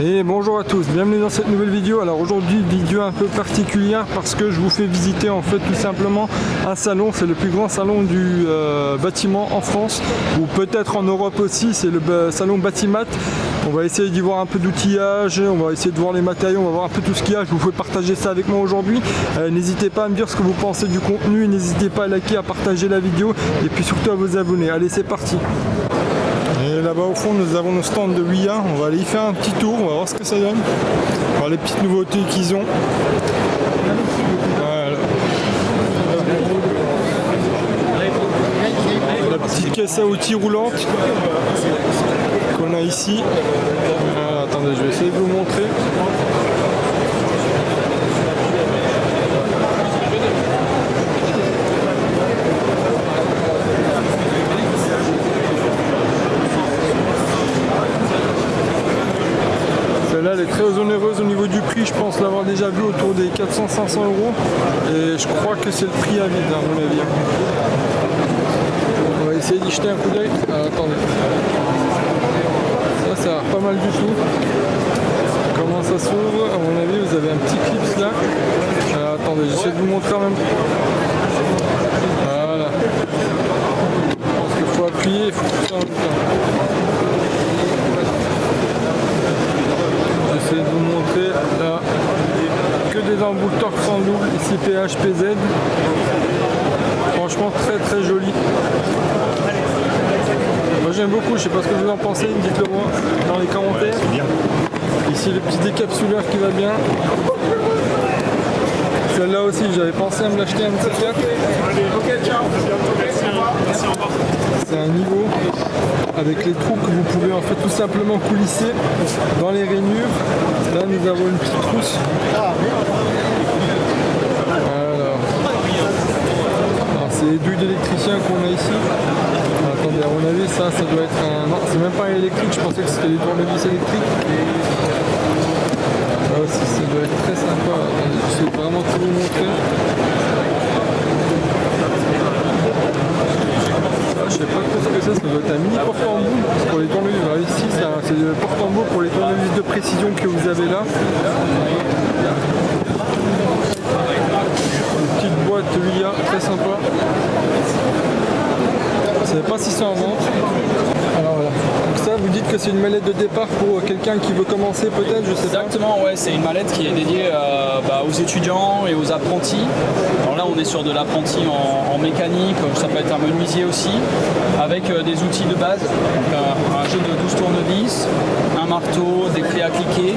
Et bonjour à tous, bienvenue dans cette nouvelle vidéo. Alors aujourd'hui, vidéo un peu particulière parce que je vous fais visiter en fait tout simplement un salon. C'est le plus grand salon du bâtiment en France ou peut-être en Europe aussi. C'est le salon Batimat. On va essayer d'y voir un peu d'outillage, on va essayer de voir les matériaux, on va voir un peu tout ce qu'il y a. Je vous fais partager ça avec moi aujourd'hui. N'hésitez pas à me dire ce que vous pensez du contenu, n'hésitez pas à liker, à partager la vidéo et puis surtout à vous abonner. Allez, c'est parti. Et là-bas au fond nous avons nos stands de Ouya, on va aller y faire un petit tour, on va voir ce que ça donne, on va voir les petites nouveautés qu'ils ont. Voilà. La petite caisse à outils roulante qu'on a ici. Voilà, attendez, je vais essayer de vous montrer. Celle-là elle est très onéreuse au niveau du prix, je pense l'avoir déjà vu autour des 400-500 € et je crois que c'est le prix à vide à mon avis. On va essayer d'y jeter un coup d'œil. Attendez. Ça a l'air pas mal du tout. Comment ça s'ouvre? À mon avis vous avez un petit clips là. Attendez, j'essaie de vous montrer en même temps. Voilà. Je pense qu'il faut appuyer, il faut pousser en même temps. J'essaie de vous montrer là que des embouts torque sans double, ici PHPZ. Franchement très joli. Moi j'aime beaucoup, je sais pas ce que vous en pensez, dites-le moi dans les commentaires. Ici le petit décapsuleur qui va bien. Celle-là aussi j'avais pensé à me l'acheter un petit 4. C'est un niveau avec les trous que vous pouvez en fait tout simplement coulisser dans les rainures. Là nous avons une petite trousse. Voilà. C'est les douilles d'électricien qu'on a ici. Attendez, à mon avis ça doit être un... Non, c'est même pas électrique, je pensais que c'était des tournevis électriques. Là aussi ça doit être très sympa. Attendez, je sais vraiment tout vous montrer. Je sais pas trop ce que c'est, ça doit être un mini porte-en-bout pour les tournevis. Alors ici c'est le porte-en-bout pour les tournevis de précision que vous avez là. Une petite boîte Ouya, très sympa. Je ne sais pas si c'est en vente. Alors voilà. Donc ça, vous dites que c'est une mallette de départ pour quelqu'un qui veut commencer peut-être, je sais Exactement, pas. ouais, c'est une mallette qui est dédiée aux étudiants et aux apprentis. Alors là, on est sur de l'apprenti en mécanique, ça peut être un menuisier aussi, avec des outils de base, donc un jeu de 12 tournevis, un marteau, des clés à cliquer.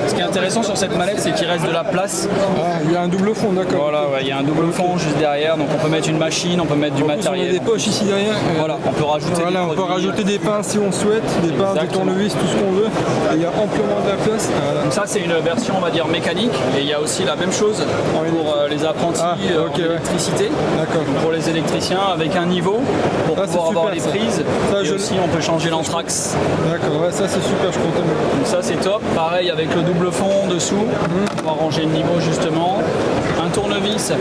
Ce qui est intéressant sur cette mallette, c'est qu'il reste de la place. Ah, il y a un double fond, d'accord. Voilà, ouais, il y a un double fond juste derrière, donc on peut mettre une machine, on peut mettre du matériel. On a des poches ici derrière. Voilà, on peut rajouter voilà, on peut rajouter des pinces si on souhaite, des pinces, des tournevis, tout ce qu'on veut. Et il y a amplement de la place. Voilà. Donc ça c'est une version on va dire mécanique et il y a aussi la même chose pour les apprentis en électricité. D'accord. Pour les électriciens avec un niveau pour pouvoir avoir les prises. Ça, et aussi on peut changer l'anthrax. D'accord, ouais, ça c'est super, je compte. Donc ça c'est top. Pareil avec le double fond dessous pour ranger le niveau justement. Un tournevis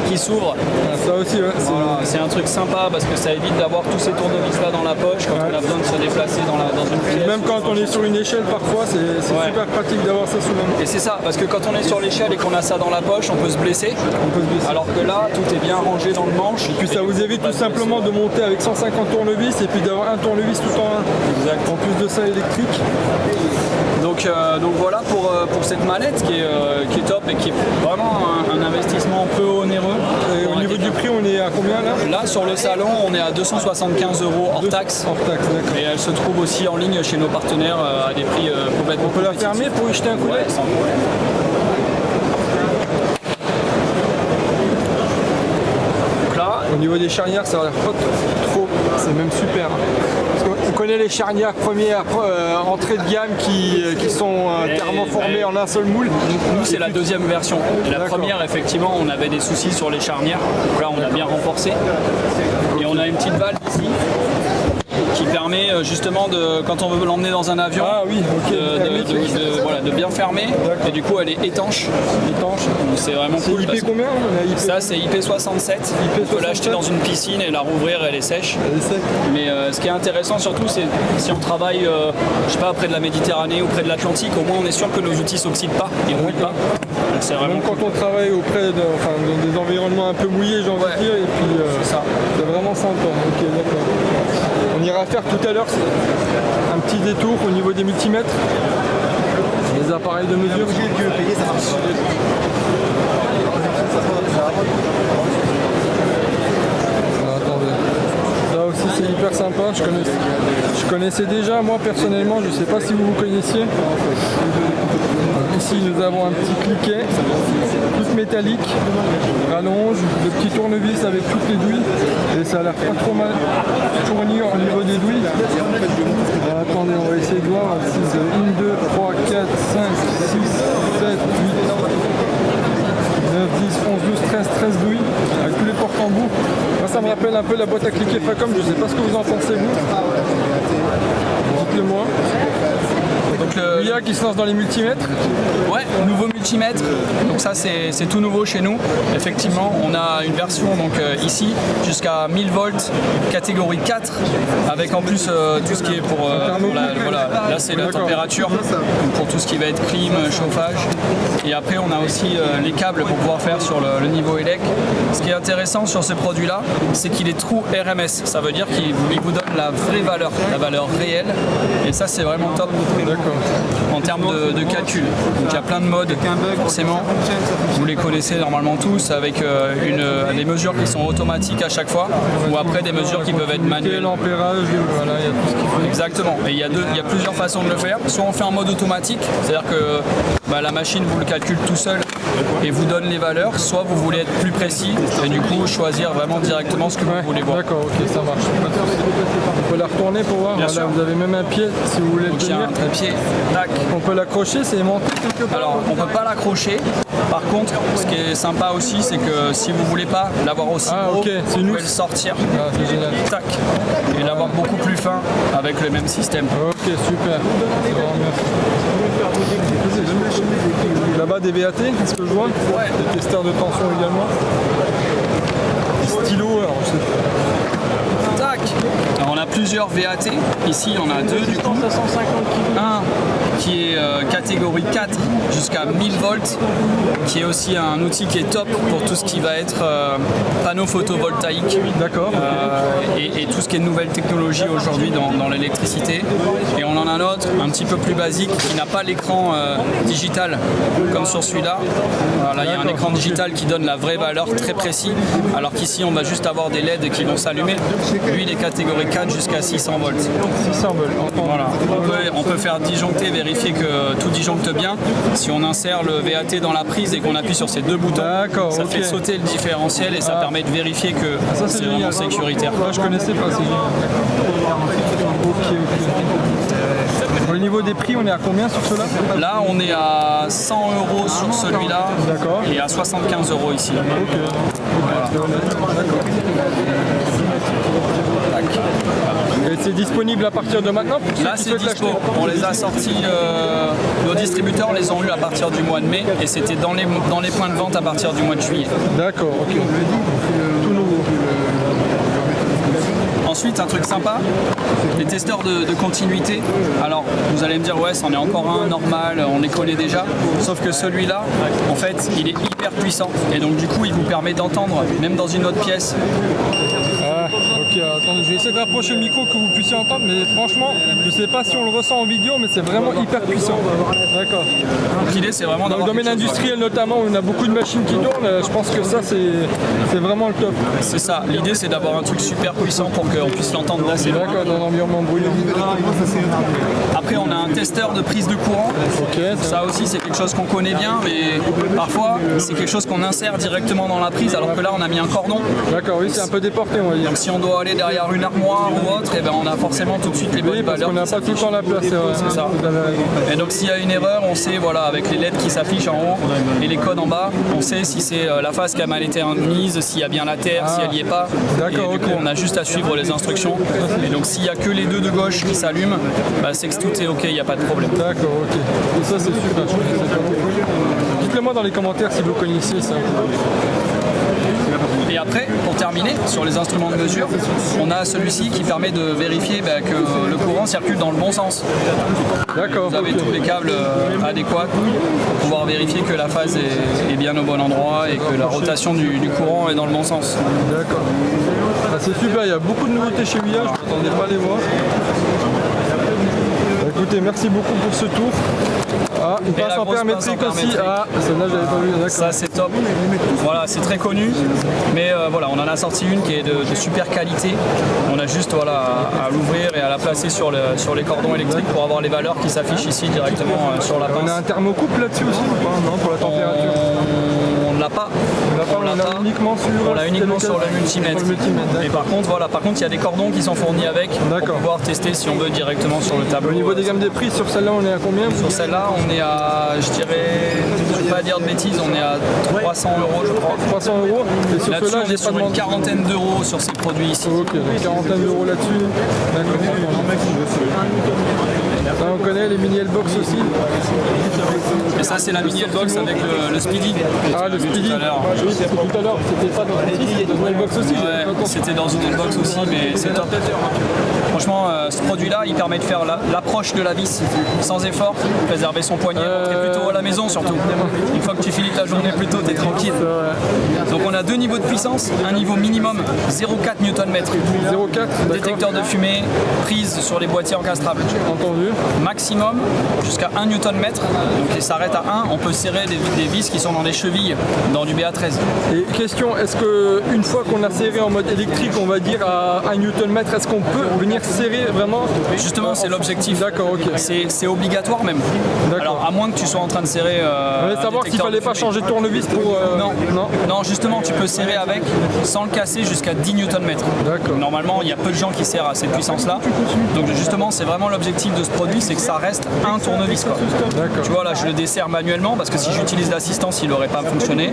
qui s'ouvre. Ah, ça aussi, ouais. Voilà, c'est un truc sympa parce que ça évite d'avoir tous ces tournevis là dans la poche quand on a besoin de se déplacer dans une pièce. Même quand on est sur une échelle parfois, c'est super pratique d'avoir ça sous la main. Et c'est ça, parce que quand on est sur l'échelle et qu'on a ça dans la poche, on peut se blesser. Alors que là, tout est bien rangé dans le manche. Et puis ça vous évite tout simplement de monter avec 150 tournevis et puis d'avoir un tournevis tout en un. Exact. En plus de ça électrique. Donc voilà pour cette mallette qui est top et qui est vraiment un investissement peu onéreux. Et au niveau du prix, on est à combien là? Là sur le salon, on est à 275 € hors taxe. Hors taxe, d'accord. Et elle se trouve aussi en ligne chez nos partenaires à des prix complètement. On peut la fermer pour y jeter un coup d'œil? Ouais, sans problème. Donc là, au niveau des charnières, ça a l'air pas trop, c'est même super. On connaît les charnières premières entrée de gamme qui sont thermoformées en un seul moule. Nous c'est la deuxième version. La première effectivement on avait des soucis sur les charnières. Donc là on a bien renforcé. Et on a une petite valve ici qui permet justement quand on veut l'emmener dans un avion, de bien fermer. Et du coup elle est étanche. Donc c'est vraiment cool. IP combien? Ça c'est IP67. On peut l'acheter dans une piscine et la rouvrir, elle est sèche. Mais ce qui est intéressant surtout, c'est si on travaille je sais pas, près de la Méditerranée ou près de l'Atlantique, au moins on est sûr que nos outils s'oxydent pas et rouillent pas. C'est vraiment même quand on travaille dans des environnements un peu mouillés, j'ai envie de dire, et puis c'est vraiment sympa. Ok, d'accord. On ira faire tout à l'heure un petit détour au niveau des multimètres, les appareils de mesure. C'est hyper sympa, je connaissais déjà moi personnellement, je ne sais pas si vous connaissiez. Donc ici nous avons un petit cliquet, tout métallique, rallonge, le petit tournevis avec toutes les douilles, et ça a l'air pas trop mal fourni au niveau des douilles. Alors, attendez, on va essayer de voir, 1, 2, 3, 4, 5, 6, 7, 8, 9, 10, 11, 12, 13 douilles, avec tous les porte-embouts. Moi ça me rappelle un peu la boîte à cliquer Facom, je ne sais pas ce que vous en pensez vous. Dites-le moi. Donc l'IA qui se lance dans les multimètres. Ouais, nouveau multimètre. Donc ça c'est tout nouveau chez nous. Effectivement, on a une version donc ici jusqu'à 1000 volts catégorie 4 avec en plus tout ce qui est pour là c'est la température donc pour tout ce qui va être clim, chauffage. Et après on a aussi les câbles pour pouvoir faire sur le niveau élec. Ce qui est intéressant sur ce produit là, c'est qu'il est true RMS. Ça veut dire qu'il vous donne la vraie valeur, la valeur réelle. Et ça c'est vraiment top. En termes de calcul. Donc il y a plein de modes, forcément, vous les connaissez normalement tous, avec des mesures qui sont automatiques à chaque fois, ou après des mesures qui peuvent être manuelles. L'ampérage, voilà, il y a tout ce qu'il faut. Exactement, et il y a plusieurs façons de le faire. Soit on fait en mode automatique, c'est-à-dire que la machine vous le calcule tout seul et vous donne les valeurs, soit vous voulez être plus précis et du coup choisir vraiment directement ce que vous voulez voir. D'accord, ok, ça marche. On peut la retourner pour voir. Voilà, vous avez même un pied si vous voulez le tenir. Il y a un trépied. Tac. On peut l'accrocher, c'est aimanté quelque part. Alors on peut pas l'accrocher. Par contre, ce qui est sympa aussi, c'est que si vous voulez pas l'avoir aussi gros, vous pouvez le sortir. C'est génial. Tac. Et l'avoir beaucoup plus fin avec le même système. Ok, super. Là-bas des VAT, est-ce que je vois? Ouais. Des testeurs de tension également. Des stylos, alors je sais pas. Tac. Alors on a plusieurs VAT. Ici, on a deux du coup. Un qui est catégorie 4 jusqu'à 1000 volts, qui est aussi un outil qui est top pour tout ce qui va être panneau photovoltaïque. D'accord. Et tout ce qui est nouvelle technologie aujourd'hui dans l'électricité. Et on en a un autre, un petit peu plus basique, qui n'a pas l'écran digital comme sur celui-là. Voilà, il y a un écran digital qui donne la vraie valeur très précis, alors qu'ici on va juste avoir des LED qui vont s'allumer. Lui, il est catégorie 4 jusqu'à 600 volts. 600 volts. Voilà. On peut faire disjoncter, vérifier que tout disjoncte bien. Si on insère le VAT dans la prise et qu'on appuie sur ces deux boutons, ça fait sauter le différentiel et ça permet de vérifier que c'est vraiment sécuritaire. Je connaissais pas, c'est génial. Ok. Au niveau des prix, on est à combien sur cela? Là, on est à 100 € sur celui-là et à 75 € ici. Ok. Voilà. Et c'est disponible à partir de maintenant pour ceux Là, qui c'est souhaitent dispo. l'acheter. On les a sortis, nos distributeurs les ont eu à partir du mois de mai et c'était dans les points de vente à partir du mois de juillet. D'accord, ok. Tout nouveau. Ensuite, un truc sympa, les testeurs de continuité. Alors, vous allez me dire, ouais, c'en est encore un, normal, on les connaît déjà. Sauf que celui-là, en fait, il est hyper puissant. Et donc, du coup, il vous permet d'entendre, même dans une autre pièce. Ah, ok, attendez, je vais essayer de rapprocher le micro que vous puissiez entendre, mais franchement, je sais pas si on le ressent en vidéo, mais c'est vraiment hyper puissant. D'accord. Donc l'idée, c'est vraiment dans le domaine industriel notamment, où on a beaucoup de machines qui tournent, je pense que ça, c'est vraiment le top. C'est ça, l'idée, c'est d'avoir un truc super puissant pour qu'on puisse l'entendre d'assez loin. D'accord, dans l'environnement bruyant. Après, on a un testeur de prise de courant. Okay, ça aussi, c'est quelque chose qu'on connaît bien, mais parfois, c'est quelque chose qu'on insère directement dans la prise, alors que là, on a mis un cordon. D'accord, oui, c'est un peu déporté, on va dire. Donc si on doit aller derrière une armoire ou autre, et ben on a forcément tout de suite les bonnes valeurs. On n'a pas tout le temps la place, c'est ça. Et donc s'il y a une erreur, on sait, voilà, avec avec les LED qui s'affichent en haut et les codes en bas. On sait si c'est la phase qui a mal été mise, s'il y a bien la terre, si elle n'y est pas. Et du coup, on a juste à suivre les instructions. Et donc, s'il n'y a que les deux de gauche qui s'allument, bah, c'est que tout est OK, il n'y a pas de problème. D'accord, ok. Et ça, c'est super. Dites-le moi dans les commentaires si vous connaissez ça. Et après, pour terminer, sur les instruments de mesure, on a celui-ci qui permet de vérifier que le courant circule dans le bon sens. D'accord. Vous avez tous les câbles adéquats pour pouvoir vérifier que la phase est bien au bon endroit et que la rotation du courant est dans le bon sens. D'accord. Ah, c'est super, il y a beaucoup de nouveautés chez VIA, je ne m'attendais pas à les voir. Écoutez, merci beaucoup pour ce tour. Ah, une pince en paire métrique aussi. Ah, celle-là, j'avais pas vu. D'accord. Ça, c'est top. Voilà, c'est très connu. Mais voilà, on en a sorti une qui est de super qualité. On a juste à l'ouvrir et à la placer sur les cordons électriques pour avoir les valeurs qui s'affichent ici directement sur la pince. On a un thermocouple là-dessus aussi ou pas? Non, pour la température. On ne l'a pas. On l'a uniquement sur le multimètre. Et par contre, il y a des cordons qui sont fournis avec pour pouvoir tester si on veut directement sur le tableau. Au niveau des gammes des prix, sur celle-là, on est à combien? Sur celle-là, on est à, je ne vais pas dire de bêtises, on est à 300 €, je crois. 300 €. Et sur là-dessus, cela, on est sur une quarantaine d'euros sur ces produits ici. Ok, une quarantaine d'euros là-dessus. D'accord. Ça, on connaît les mini L-Box aussi. Et ça, c'est la mini L-Box avec le Speedy. Ah, le Speedy. Tout à l'heure. Oui, c'était tout à l'heure. C'était pas dans une L-Box aussi. Ouais, c'était dans une L-Box aussi, mais c'est top. Franchement, ce produit-là, il permet de faire l'approche de la vis sans effort, préserver son poignet, rentrer plus tôt à la maison surtout. Une fois que tu finis ta journée plus tôt, tu es tranquille. Donc on a deux niveaux de puissance, un niveau minimum 0,4 Nm. 0,4, détecteur de fumée, prise sur les boîtiers encastrables. Entendu. Maximum jusqu'à 1 Nm. Donc il s'arrête à 1, on peut serrer des vis qui sont dans les chevilles, dans du BA13. Et question, est-ce qu'une fois qu'on a serré en mode électrique, on va dire à 1 Nm, est-ce qu'on peut venir serrer vraiment? Justement, c'est l'objectif. D'accord, ok. C'est obligatoire même. Alors, à moins que tu sois en train de serrer. Je voulais savoir s'il fallait pas changer de tournevis pour. Non, justement, tu peux serrer avec sans le casser jusqu'à 10 Nm. D'accord. Normalement, il y a peu de gens qui serrent à cette puissance-là. Donc, justement, c'est vraiment l'objectif de ce produit, c'est que ça reste un tournevis. Tu vois, là, je le desserre manuellement parce que si j'utilise l'assistance, il n'aurait pas fonctionné.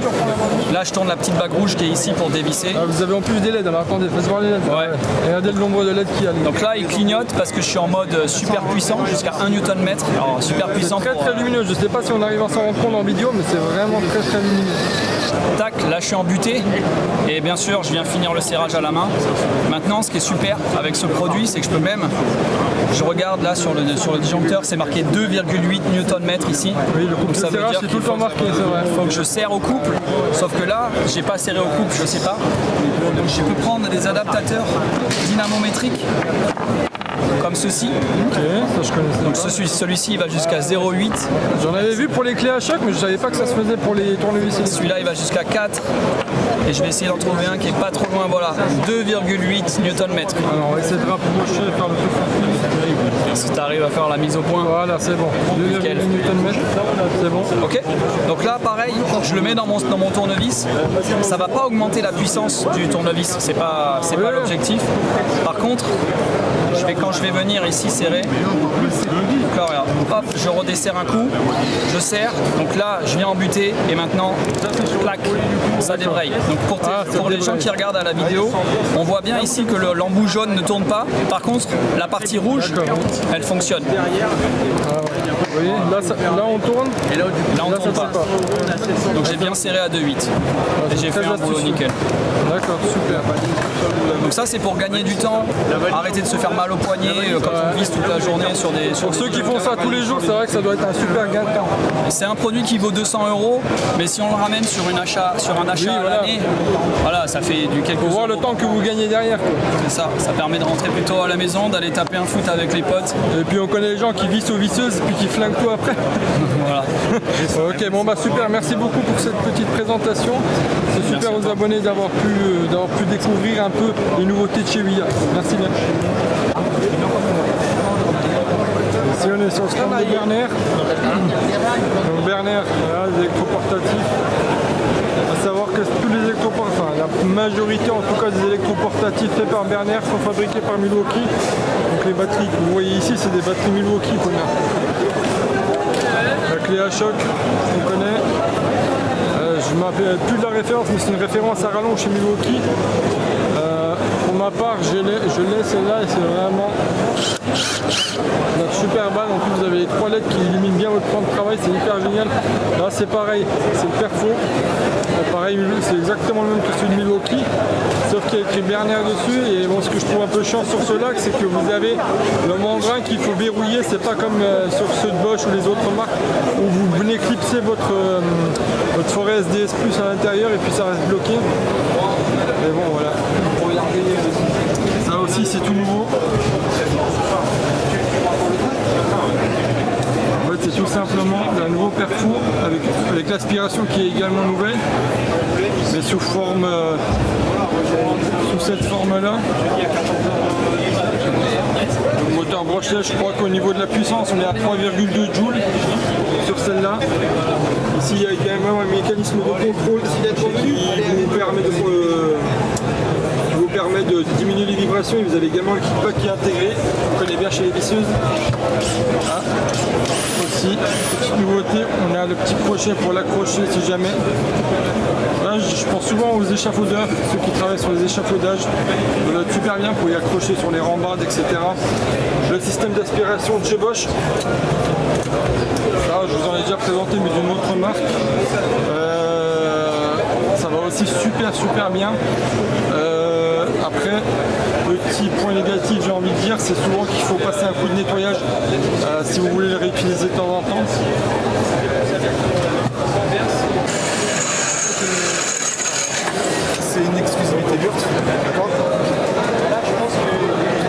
Là, je tourne la petite bague rouge qui est ici pour dévisser. Ah, vous avez en plus des LED, alors attendez, faites voir les LED. Ouais. Regardez le nombre de LED qu'il y a. Donc là, il clignote parce que je suis en mode super puissant jusqu'à 1 Nm. Alors, super puissant. Très très lumineux. Je sais pas si on arrive à s'en rendre compte en vidéo, mais c'est vraiment très très lumineux. Tac, là je suis en butée et bien sûr je viens finir le serrage à la main. Maintenant ce qui est super avec ce produit c'est que je peux même, je regarde là sur le disjoncteur, c'est marqué 2,8 Nm ici. Oui, le couple de serrage c'est tout le temps marqué, c'est vrai. Il faut que je serre au couple, sauf que là j'ai pas serré au couple, je sais pas. Donc je peux prendre des adaptateurs dynamométriques comme ceci. Ok, ça je connaissais. Donc celui-ci il va jusqu'à 0,8. J'en avais vu pour les clés à choc, mais je savais pas que ça se faisait pour les tournevis. Celui-là il va jusqu'à 4. Et je vais essayer d'en trouver un qui est pas trop loin, voilà, 2,8 Nm. Alors on va essayer de rapprocher et faire le plus facile. Si tu arrives à faire la mise au point. Voilà, c'est bon. 2,8 Nm, c'est bon. Ok, donc là pareil, je le mets dans mon tournevis. Ça va pas augmenter la puissance du tournevis, c'est pas l'objectif. Par contre, quand je vais venir ici serrer, donc là, regarde, hop, je redesserre un coup, je serre, donc là je viens en butée et maintenant, clac, ça débraye. Donc pour les gens qui regardent à la vidéo, on voit bien ici que l'embout jaune ne tourne pas. Par contre, la partie rouge, elle fonctionne. Vous voyez, là on tourne, là on tourne pas. Donc j'ai bien serré à 2,8 et j'ai fait un boulot nickel. D'accord, super. Donc ça c'est pour gagner du temps, arrêter de se faire mal au poignet quand on vise toute la journée sur des... Pour ceux qui font ça tous les jours, c'est vrai que ça doit être un super gain de temps. C'est un produit qui vaut 200 €, mais si on le ramène sur un achat à l'année, voilà, ça fait du quelque chose. Pour voir le temps que vous gagnez derrière. C'est ça, ça permet de rentrer plus tôt à la maison, d'aller taper un foot avec les potes. Et puis on connaît les gens qui vissent aux visseuses et puis qui flinguent tout après. Voilà. Ok, bon bah super, merci beaucoup pour cette petite présentation. C'est super aux abonnés d'avoir pu découvrir un peu les nouveautés de chez VIA. Merci bien. Ici on est sur le stand de Berner. Donc Berner, voilà, les électroportatifs. À savoir que tous les électroportatifs, enfin la majorité en tout cas des électroportatifs faits par Berner sont fabriqués par Milwaukee. Donc les batteries que vous voyez ici, c'est des batteries Milwaukee qu'on a. clé à choc, on connaît. Je ne m'appelle plus de la référence, mais c'est une référence à rallonge chez Milwaukee. Pour ma part, je l'ai celle-là et c'est vraiment notre super balle. En plus, vous avez les 3 LED qui illuminent bien votre plan de travail, c'est hyper génial. Là, c'est pareil, c'est le perfo. Pareil, c'est exactement le même que celui de Milwaukee, sauf qu'il y a écrit Bernard dessus. Et bon, ce que je trouve un peu chiant sur ce lac, c'est que vous avez le membrane qu'il faut verrouiller. C'est pas comme sur ceux de Bosch ou les autres marques où vous venez clipser votre forêt SDS Plus à l'intérieur et puis ça reste bloqué. Mais bon, voilà. Ça aussi, c'est tout nouveau. En fait, c'est tout simplement un nouveau perfo avec l'aspiration qui est également nouvelle, mais sous forme, sous cette forme-là. Le moteur brushless, je crois qu'au niveau de la puissance, on est à 3,2 joules sur celle-là. Ici, il y a également un mécanisme de contrôle qui vous permet de diminuer les vibrations. Et vous avez également le kickback qui est intégré. On connaît bien chez les visseuses. Ah. Aussi, petite nouveauté, on a le petit crochet pour l'accrocher si jamais. Là, je pense souvent aux échafaudeurs, ceux qui travaillent sur les échafaudages. Ça doit être super bien pour y accrocher sur les rambardes, etc. Le système d'aspiration de chez Bosch. Ça, je vous en ai déjà présenté, mais d'une autre marque. Ça va aussi super bien. Après, petit point négatif, j'ai envie de dire, c'est souvent qu'il faut passer un coup de nettoyage si vous voulez le réutiliser de temps en temps. C'est une exclusivité Wurth, d'accord.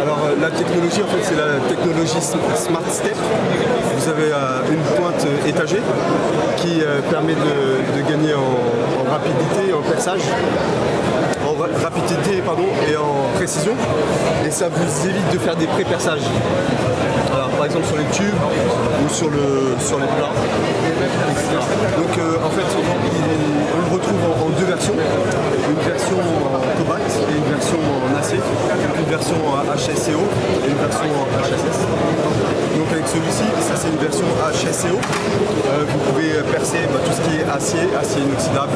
Alors la technologie, en fait, c'est la technologie Smart Step. Vous avez une pointe étagée qui permet de gagner en rapidité, en perçage. Rapidité et en précision, et ça vous évite de faire des pré-perçages. Alors, par exemple sur les tubes ou sur les plats, etc. Donc en fait on le retrouve en 2 versions, une version en cobalt et une version en acier, une version HSCO et une version en HSS. Donc avec celui-ci, ça c'est une version HSCO, vous pouvez percer tout ce qui est acier inoxydable,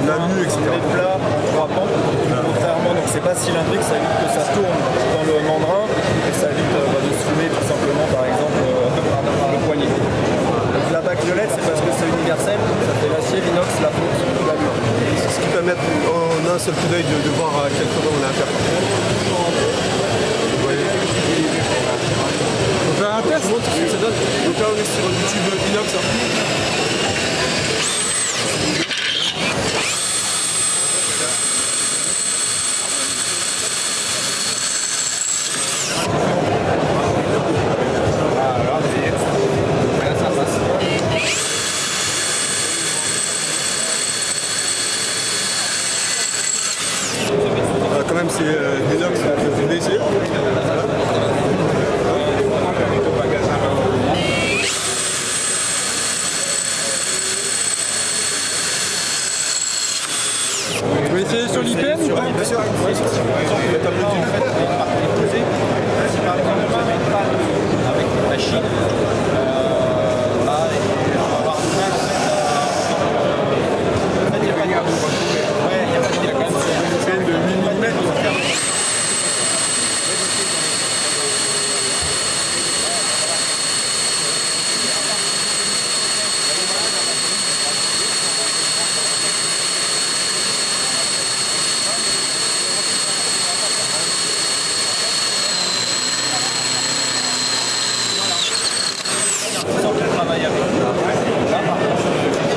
l'alu, etc. Les plats en 3 pans, contrairement, donc c'est pas cylindrique, ça évite que ça tourne dans le mandrin et ça évite de se fumer tout simplement, par exemple le poignet. Donc la bague violette, c'est parce que c'est universel, ça fait l'acier, l'inox, la fonte, l'alu. C'est ce qui permet en un seul coup d'œil de voir à quel point on a affaire. On va faire un test. Donc là on est sur du tube inox. Quand même c'est inox, vous voulez essayer. Vous pouvez essayer sur l'IPM ou pas? Bien sûr, oui. Si par exemple vous avez une panne avec une machine, là, on va avoir du mal. En fait, il n'y a pas de garde. Ouais, il y a quand même une peine de 1000 mm.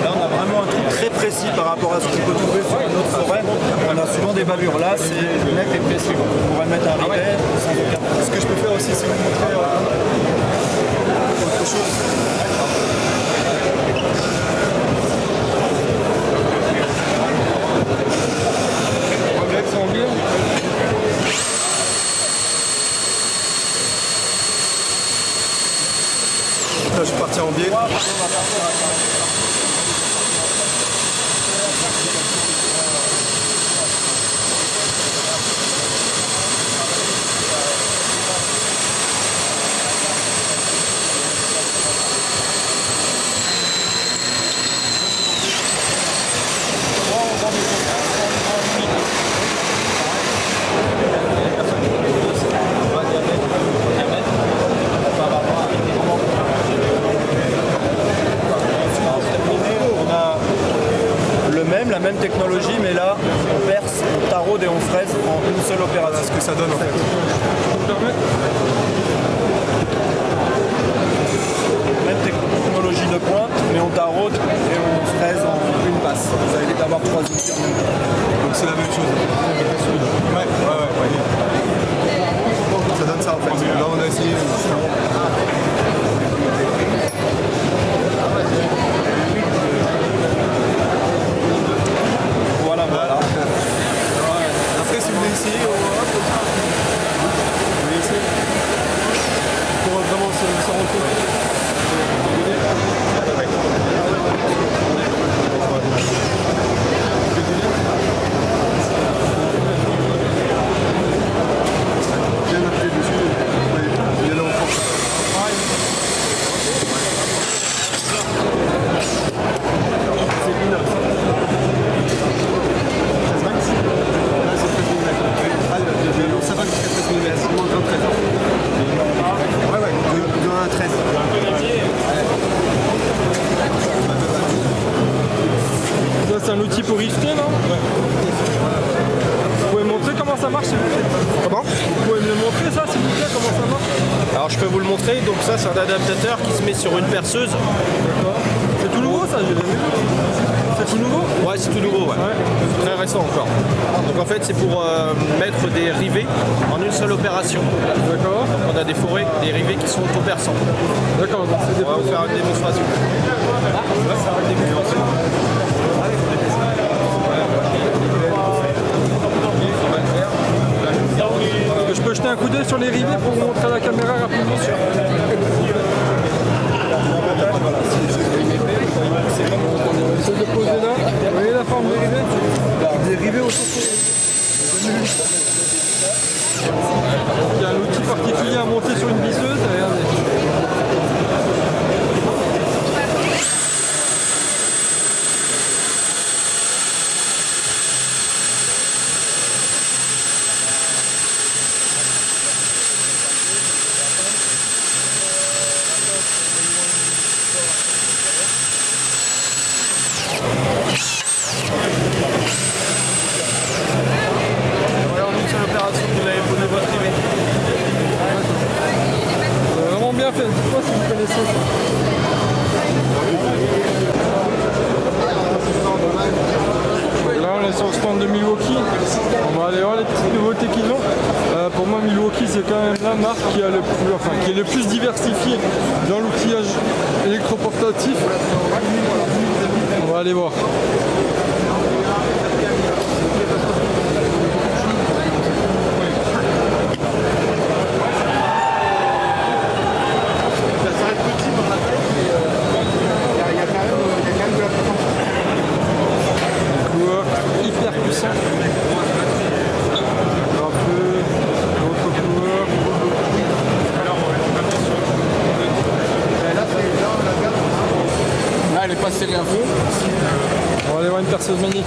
Là, on a vraiment un truc très précis par rapport à ce qu'on peut trouver sur une autre forêt. On a souvent des bavures. Là, c'est net et précis. On pourrait mettre un rivet sans aucun problème. Ce que je peux faire aussi, c'est vous montrer autre chose. Regarde son biais. Là, je suis parti en biais. Donc c'est la même chose. Ouais. Ça donne ça en fait. Là on a essayé justement. Voilà. Après si vous voulez essayer, on va comme ça. Vous voulez essayer pour vraiment se rendre compte. Bien appuyé dessus, il y a là en force. C'est une heure. 13 max. Là c'est 13 mm. Ça va jusqu'à 13 mm, c'est moins de 13 ans. Ouais, de 1 à 13. Ça c'est un outil pour rifter, non? Ouais. Vous pouvez montrer comment ça marche s'il vous plaît? Comment? Vous pouvez me le montrer ça s'il vous plaît, comment ça marche? Alors je peux vous le montrer, donc ça c'est un adaptateur qui se met sur une perceuse. D'accord. C'est tout nouveau ça, j'ai jamais vu. C'est tout nouveau? Ouais, c'est tout nouveau, ouais. Très récent encore. Donc en fait c'est pour mettre des rivets en une seule opération. D'accord. On a des forêts, des rivets qui sont auto-perçants. D'accord, donc c'est des On va vous faire une démonstration. Je peux jeter un coup d'œil sur les rivets pour vous montrer à la caméra rapidement. Essaye de poser là. Vous voyez la forme des rivets? Des rivets au centre. Il y a un outil particulier à monter sur une visseuse. Regardez. Voilà, en une seule opération, vous avez posé votre rivet. Vraiment bien fait. Dites-moi si vous connaissez ça. Donc là, on est sur le stand de Milwaukee. On va aller voir les petites nouveautés qu'ils ont. Pour moi, Milwaukee, c'est quand même la marque qui est le plus diversifiée dans l'outillage électroportatif. On va aller voir. Couleur hyper puissant. Un peu d'autres couleurs. Là, elle est pas serrée à fond. On va aller voir une perceuse magnétique.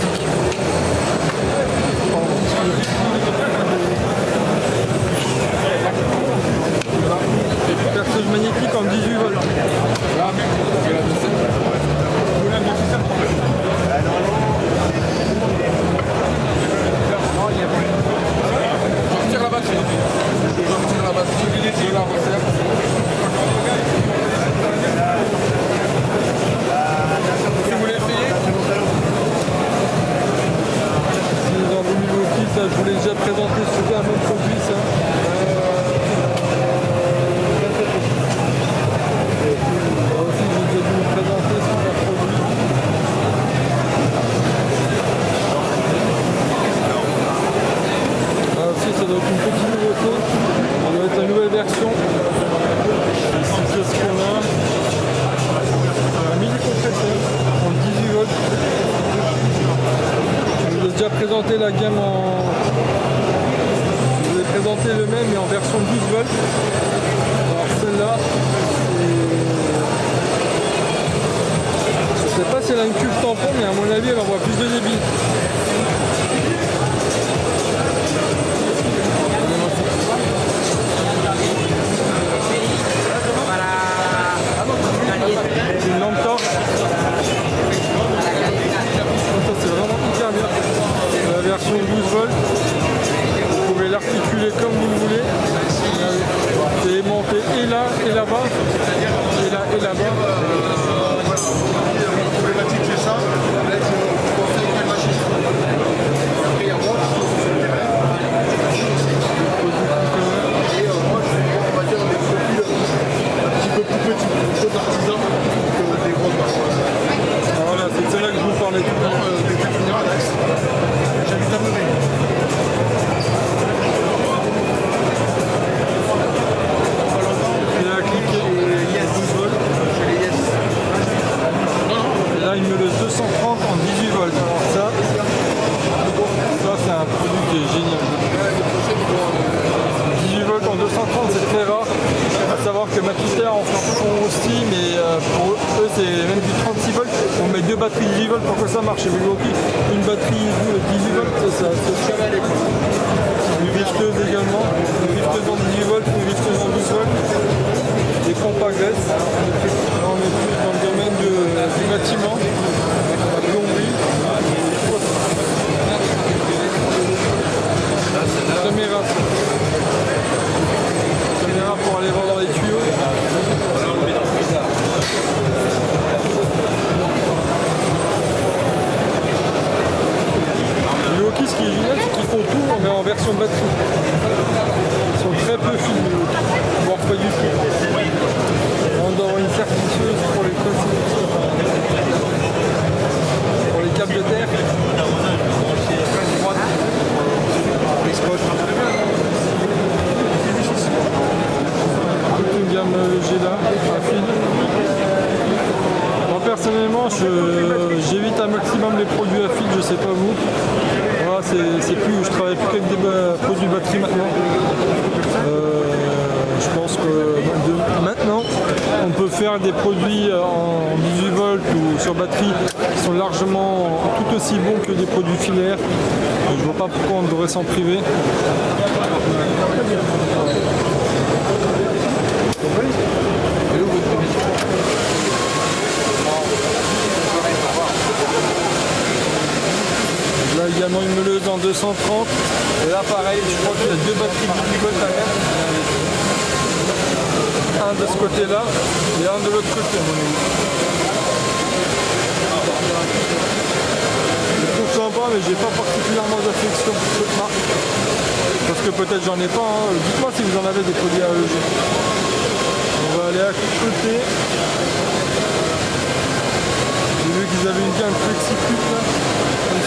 Perceuse magnétique en 18 volts. Je retire la batterie. Je la resserre. Si vous voulez essayer. Dans le Milwaukee, ça je vous l'ai déjà présenté, super bon produit ça. Aussi, je vous ai dû vous présenter super produit. Là aussi, ça doit être une petite nouveauté. Ça doit être la nouvelle version. Ici, c'est ce qu'on a. Un mini compresseur en 18 volts. Je vous ai déjà présenté la gamme en... Je vous ai présenté le même mais en version 12 volts. Alors celle-là, je sais pas si elle a une cuve tampon mais à mon avis elle envoie plus de débit. C'est une lampe torche. Ça c'est vraiment hyper bien. La version 12 volts. Vous pouvez l'articuler comme vous le voulez. C'est aimanté et là et là-bas. Et là et là-bas. La problématique c'est ça. eux c'est même du 36 volts. On met deux batteries 18 volts pour que ça marche. Mais ok, une batterie 18 volts, ça une rifteuse également, une rifteuse en 18 volts, une rifteuse en 12 volts, des pompes à graisse. Là on est plus dans le domaine du bâtiment, la plomberie. Caméra pour aller voir dans les tuyaux. Les Milwaukee, ce qui est génial, c'est qu'ils font tout mais en version batterie. Ils sont très peu finis, voire pas du tout. On doit avoir une serpilleuse pour les pour les câbles de terre. Toute une gamme Gela à fil. Moi personnellement j'évite un maximum les produits à fil, je sais pas vous. Voilà, je travaille plus qu'avec des produits batterie maintenant. Je pense que maintenant on peut faire des produits en 18 volts ou sur batterie qui sont largement tout aussi bons que des produits filaires. Je vois pas pourquoi on devrait s'en priver. Là également une meuleuse en 230. Et là pareil, je crois qu'il y a deux batteries 18 volts à mettre. Un de ce côté-là et un de l'autre côté. Je trouve sympa mais j'ai pas particulièrement d'affection pour cette marque. Parce que peut-être j'en ai pas. Hein. Dites-moi si vous en avez des produits AEG. On va aller à côté. J'ai vu qu'ils avaient une gamme FlexiCut là.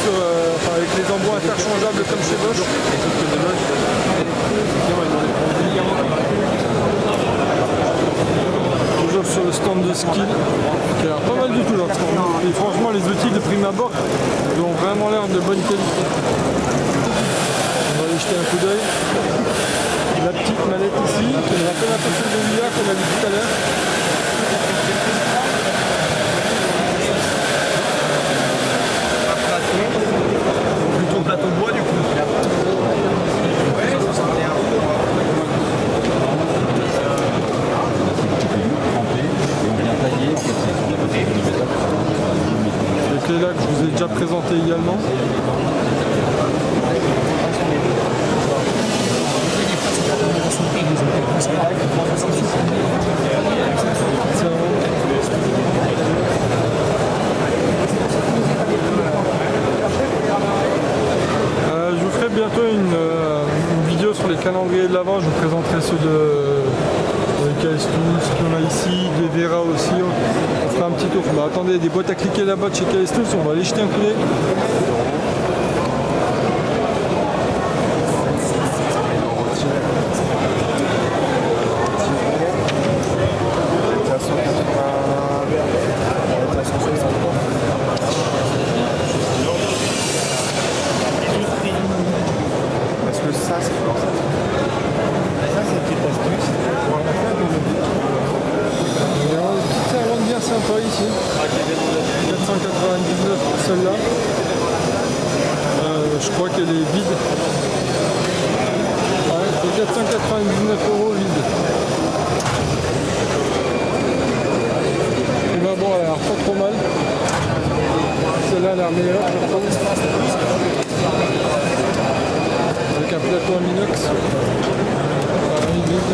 Avec les embouts interchangeables comme chez Bosch. Toujours sur le stand de Skill, qui a l'air pas mal du tout leur stand. Et franchement les outils de prime abord ils ont vraiment l'air de bonne qualité. On va aller jeter un coup d'œil. La petite manette ici, qui me rappelle un peu celle de l'IA qu'on a vu tout à l'heure. Plutôt plateau bois du coup. Les clés là que je vous ai déjà présenté également. Je vous ferai bientôt une vidéo sur les calendriers de l'Avent. Je vous présenterai ceux de KS Tools, ce qu'on a ici, des Vera aussi. On fera un petit tour. Bah, attendez, des boîtes à cliquer là-bas de chez KS Tools, on va aller jeter un coup d'œil. Sympa ici, 499 pour celle-là. Je crois qu'elle est vide. Ouais, c'est 499 € vide. Et ben bon, elle a l'air pas trop mal. Celle-là a l'air meilleure. Avec un plateau en inox. Pareil, vide.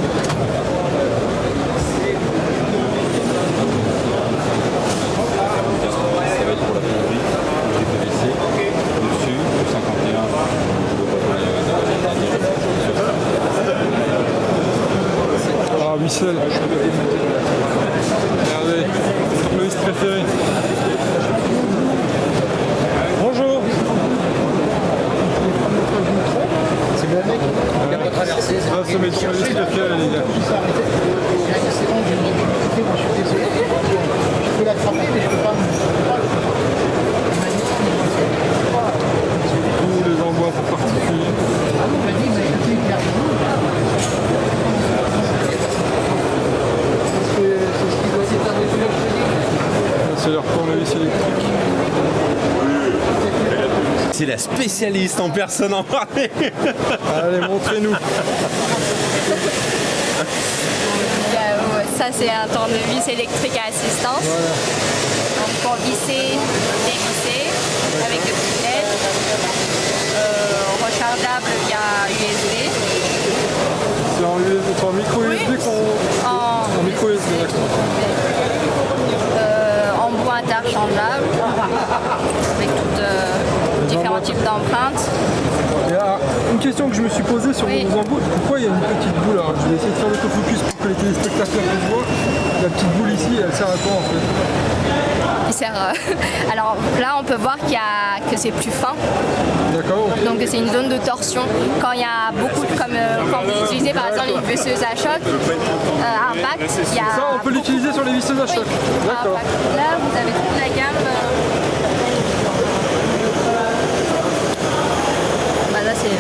Pour la plomberie, le PVC, dessus, le 51, Ah, Wissel. Regardez, le liste préféré. Bonjour. C'est le mec qui a pas traversé. Ah, c'est mes listes préférées, les gars. C'est bon, j'ai une difficulté, moi je suis désolé. Je peux l'attraper, mais je peux pas. Tous les envois pour particuliers. Ah non, vas-y, mais je sais qu'il arrive. C'est ce qu'il doit s'éteindre. c'est leur tournevis électrique. C'est la spécialiste en personne en parler. Allez, montrez-nous. Ça, c'est un tournevis électrique à assistance. Voilà. Donc, pour visser, dévisser avec de petites LED. Rechargeable via USB. C'est en micro USB en micro USB, d'accord. En bois interchangeable avec différents types d'empreintes. Et alors, une question que je me suis posée sur Oui. vos embouts, pourquoi il y a une petite boule? Alors, je vais essayer de faire l'autofocus pour que les téléspectateurs puissent voir. La petite boule ici, elle sert à quoi en fait? Qui sert, alors là, on peut voir que c'est plus fin. D'accord. Donc c'est une zone de torsion. Quand il y a beaucoup, comme quand vous utilisez par exemple une visseuse à choc, impact, il y a. Ça, on peut l'utiliser sur les visseuses à choc. Oui, D'accord. impact. Là, vous avez toute la gamme. Bah là, c'est.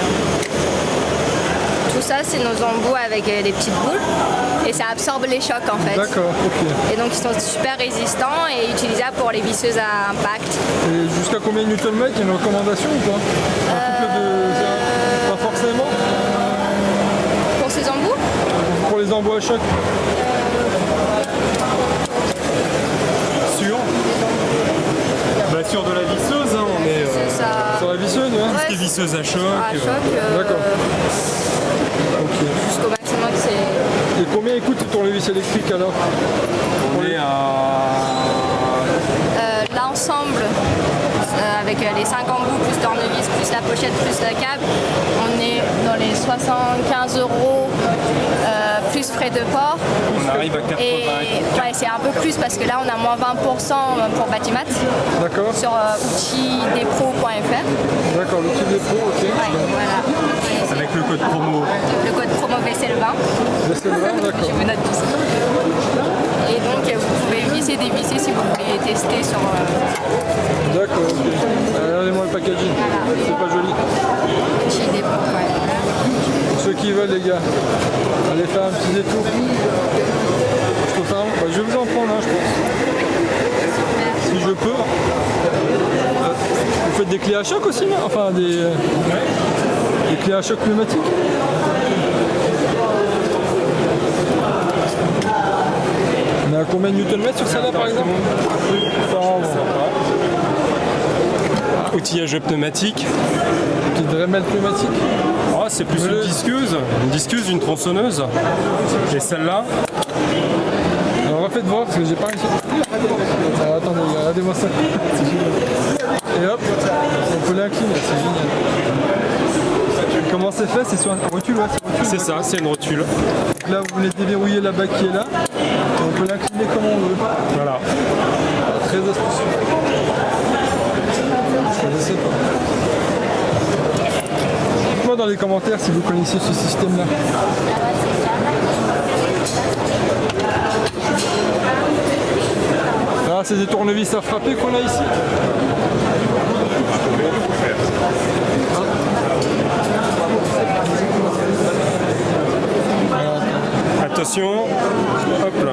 Tout ça, c'est nos embouts avec des petites boules et ça absorbe les chocs en fait. D'accord, ok. Et donc ils sont super résistants et utilisables pour les visseuses à impact. Et jusqu'à combien de Newton-mètres? Il y a une recommandation ou pas? Un couple de. Pas forcément? Pour ces embouts, Pour les embouts à choc? Sur de la visseuse, hein, on est c'est ça. Sur la visseuse, ouais? Ouais, des visseuses à choc. à choc. D'accord. Ok. Jusqu'au maximum, c'est. Et combien coûte le tournevis électrique alors? On est à L'ensemble, avec les 5 embouts, plus tournevis, plus la pochette, plus le câble, on est dans les 75 €, plus frais de port. on arrive à 80. Et ouais, c'est un peu plus parce que là, on a moins 20% pour Batimat D'accord. sur outildespro.fr. D'accord, l'outil des pros, ok. Ouais, voilà. Et Avec le code promo. le code promo VSL20. Laissez le voir, d'accord. Je vous note tout ça. Et donc, vous pouvez visser, dévisser si vous voulez tester sur. D'accord, ok. Regardez-moi le packaging. C'est pas joli. outildespro.fr. Pour ceux qui veulent, les gars, allez faire un petit détour. Je peux faire un... Bah, je vais vous en prendre un, je pense. Si je peux. Vous faites des clés à choc aussi, non? Enfin, des clés à choc pneumatiques. On est à combien de Newton-mètres sur celle-là, par exemple? Outillage pneumatique. Petite Dremel pneumatique. Oh, c'est plus une disqueuse, une tronçonneuse. Et celle-là, Alors refaites voir parce que j'ai pas réussi. Alors attendez, regardez-moi ça. C'est génial. Et hop, on peut l'incliner, c'est génial. Comment c'est fait? C'est sur un rotule, ouais, c'est ça, c'est une rotule. Donc là, vous venez déverrouiller la bague qui est là. Et on peut l'incliner comme on veut. Voilà. Très astucieux. Je connaissais pas. Dites-moi dans les commentaires si vous connaissez ce système-là. Ah, c'est des tournevis à frapper qu'on a ici. Attention, hop là.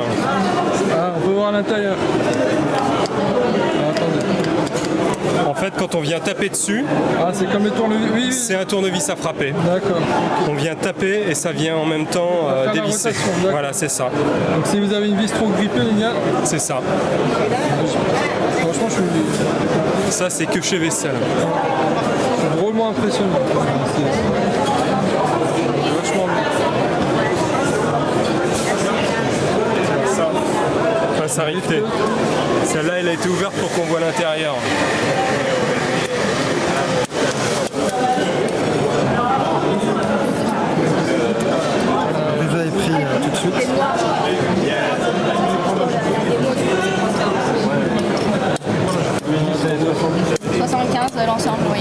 Ah, on peut voir à l'intérieur. Ah, attendez. En fait, quand on vient taper dessus, Ah, c'est comme les tournevis. Oui, oui. c'est un tournevis à frapper. D'accord. On vient taper et ça vient en même temps faire la dévisser. rotation, d'accord. Voilà, c'est ça. Donc si vous avez une vis trop grippée, les gars, C'est ça. franchement, je suis Ça, c'est que chez Vaisselle. drôlement impressionné. C'est vachement bien. Face arrêtée. Celle-là, elle a été ouverte pour qu'on voit l'intérieur. Vous avez pris tout de suite. « 75 de l'ensemble, oui.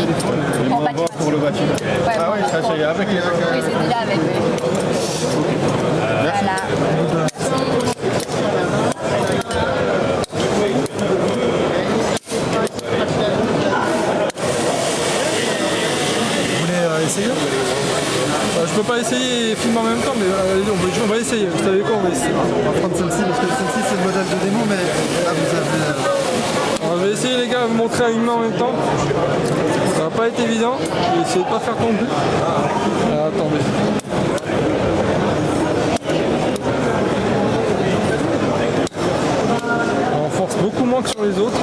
Pour Batimat. Pour le bâtiment. Ouais, Ah oui, ça c'est avec les. Oui, c'est déjà avec, oui. Voilà. Vous voulez essayer Je peux pas essayer et filmer en même temps, mais allez, on va essayer. Vous savez quoi, on va essayer. On va prendre celle-ci parce que celle-ci c'est le modèle de démo, mais là vous avez vais essayer les gars de vous montrer à une main en même temps. Ça va pas être évident. Je vais essayer de pas faire tomber. Alors, attendez. On force beaucoup moins que sur les autres.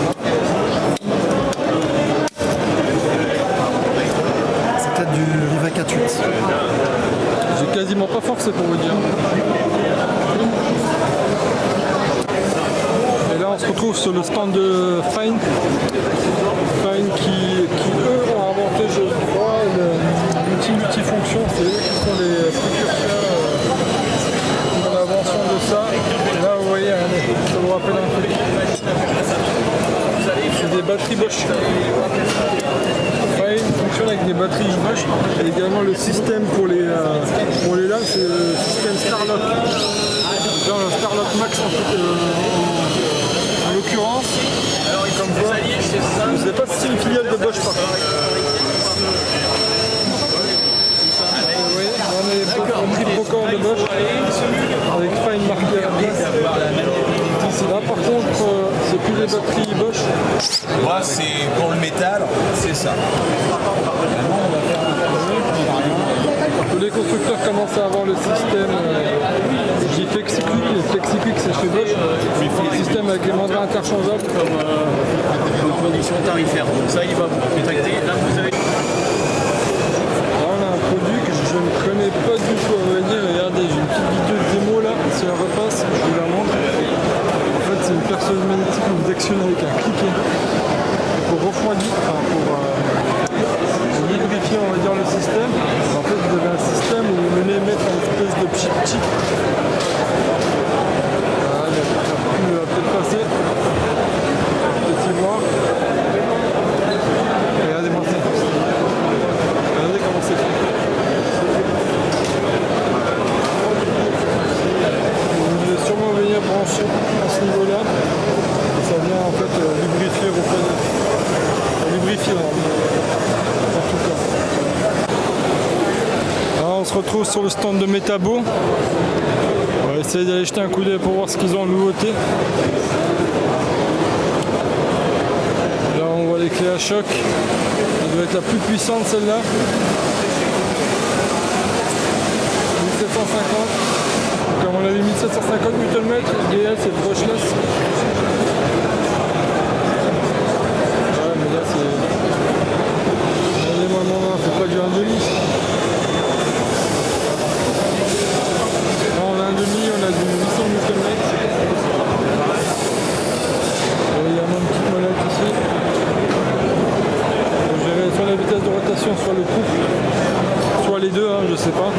C'est peut-être du Riva 4.8. J'ai quasiment pas forcé pour vous dire. Et là on se retrouve sur le stand de Fine. Fine qui eux ont inventé, je crois, l'outil multifonction. C'est eux qui sont les précurseurs dans l'invention de ça. Et là vous voyez, ça vous rappelle un truc. C'est des batteries Bosch. Fine fonctionne avec des batteries Bosch. Et également le système pour les lames, c'est le système Starlock. Genre un Starlock Max en fait, en l'occurrence. Comme quoi, je ne sais pas si c'est une filiale de Bosch par contre. Vous voyez, on est un triprocore de Bosch avec Fine marqué à la place. Là par contre, c'est plus les batteries Bosch. Moi, c'est pour le métal, c'est ça. Tous les constructeurs commencent à avoir le système FlexiQuick. Le FlexiQuick c'est chez Bosch. Le système avec les mandats interchangeables. Comme conditions tarifaires. Donc ça, il va vous contacter. Là, vous avez... Là, on a un produit que je ne connais pas du tout à vrai dire. Regardez, j'ai une petite vidéo de démo là. Si elle repasse, je vous la montre. En fait, c'est une perceuse magnétique que vous actionnez avec un cliquet. Pour refroidir, enfin pour lubrifier, on va dire, le système. En fait, vous avez un système où vous venez mettre une espèce de chip. Voilà, il va peut-être passer. Peut-être y voir. Regardez-moi ça. Regardez comment c'est fait. Vous devez sûrement venir brancher à ce niveau-là. Et ça vient en fait lubrifier, refroidir. Lubrifier en tout cas. Alors, on se retrouve sur le stand de Metabo. On va essayer d'aller jeter un coup d'œil pour voir ce qu'ils ont en nouveauté. Là on voit les clés à choc. Ça doit être la plus puissante celle-là. 1750. Comme on a vu 1750 Nm, l'idéal c'est le brushless. Ouais mais là c'est... Regardez-moi mon main, c'est pas du 1,5. Là on a 1,5, on a du 800 Nm. Il y a une petite molette ici. On gérer soit la vitesse de rotation, soit le couple. Soit les deux, hein, je sais pas.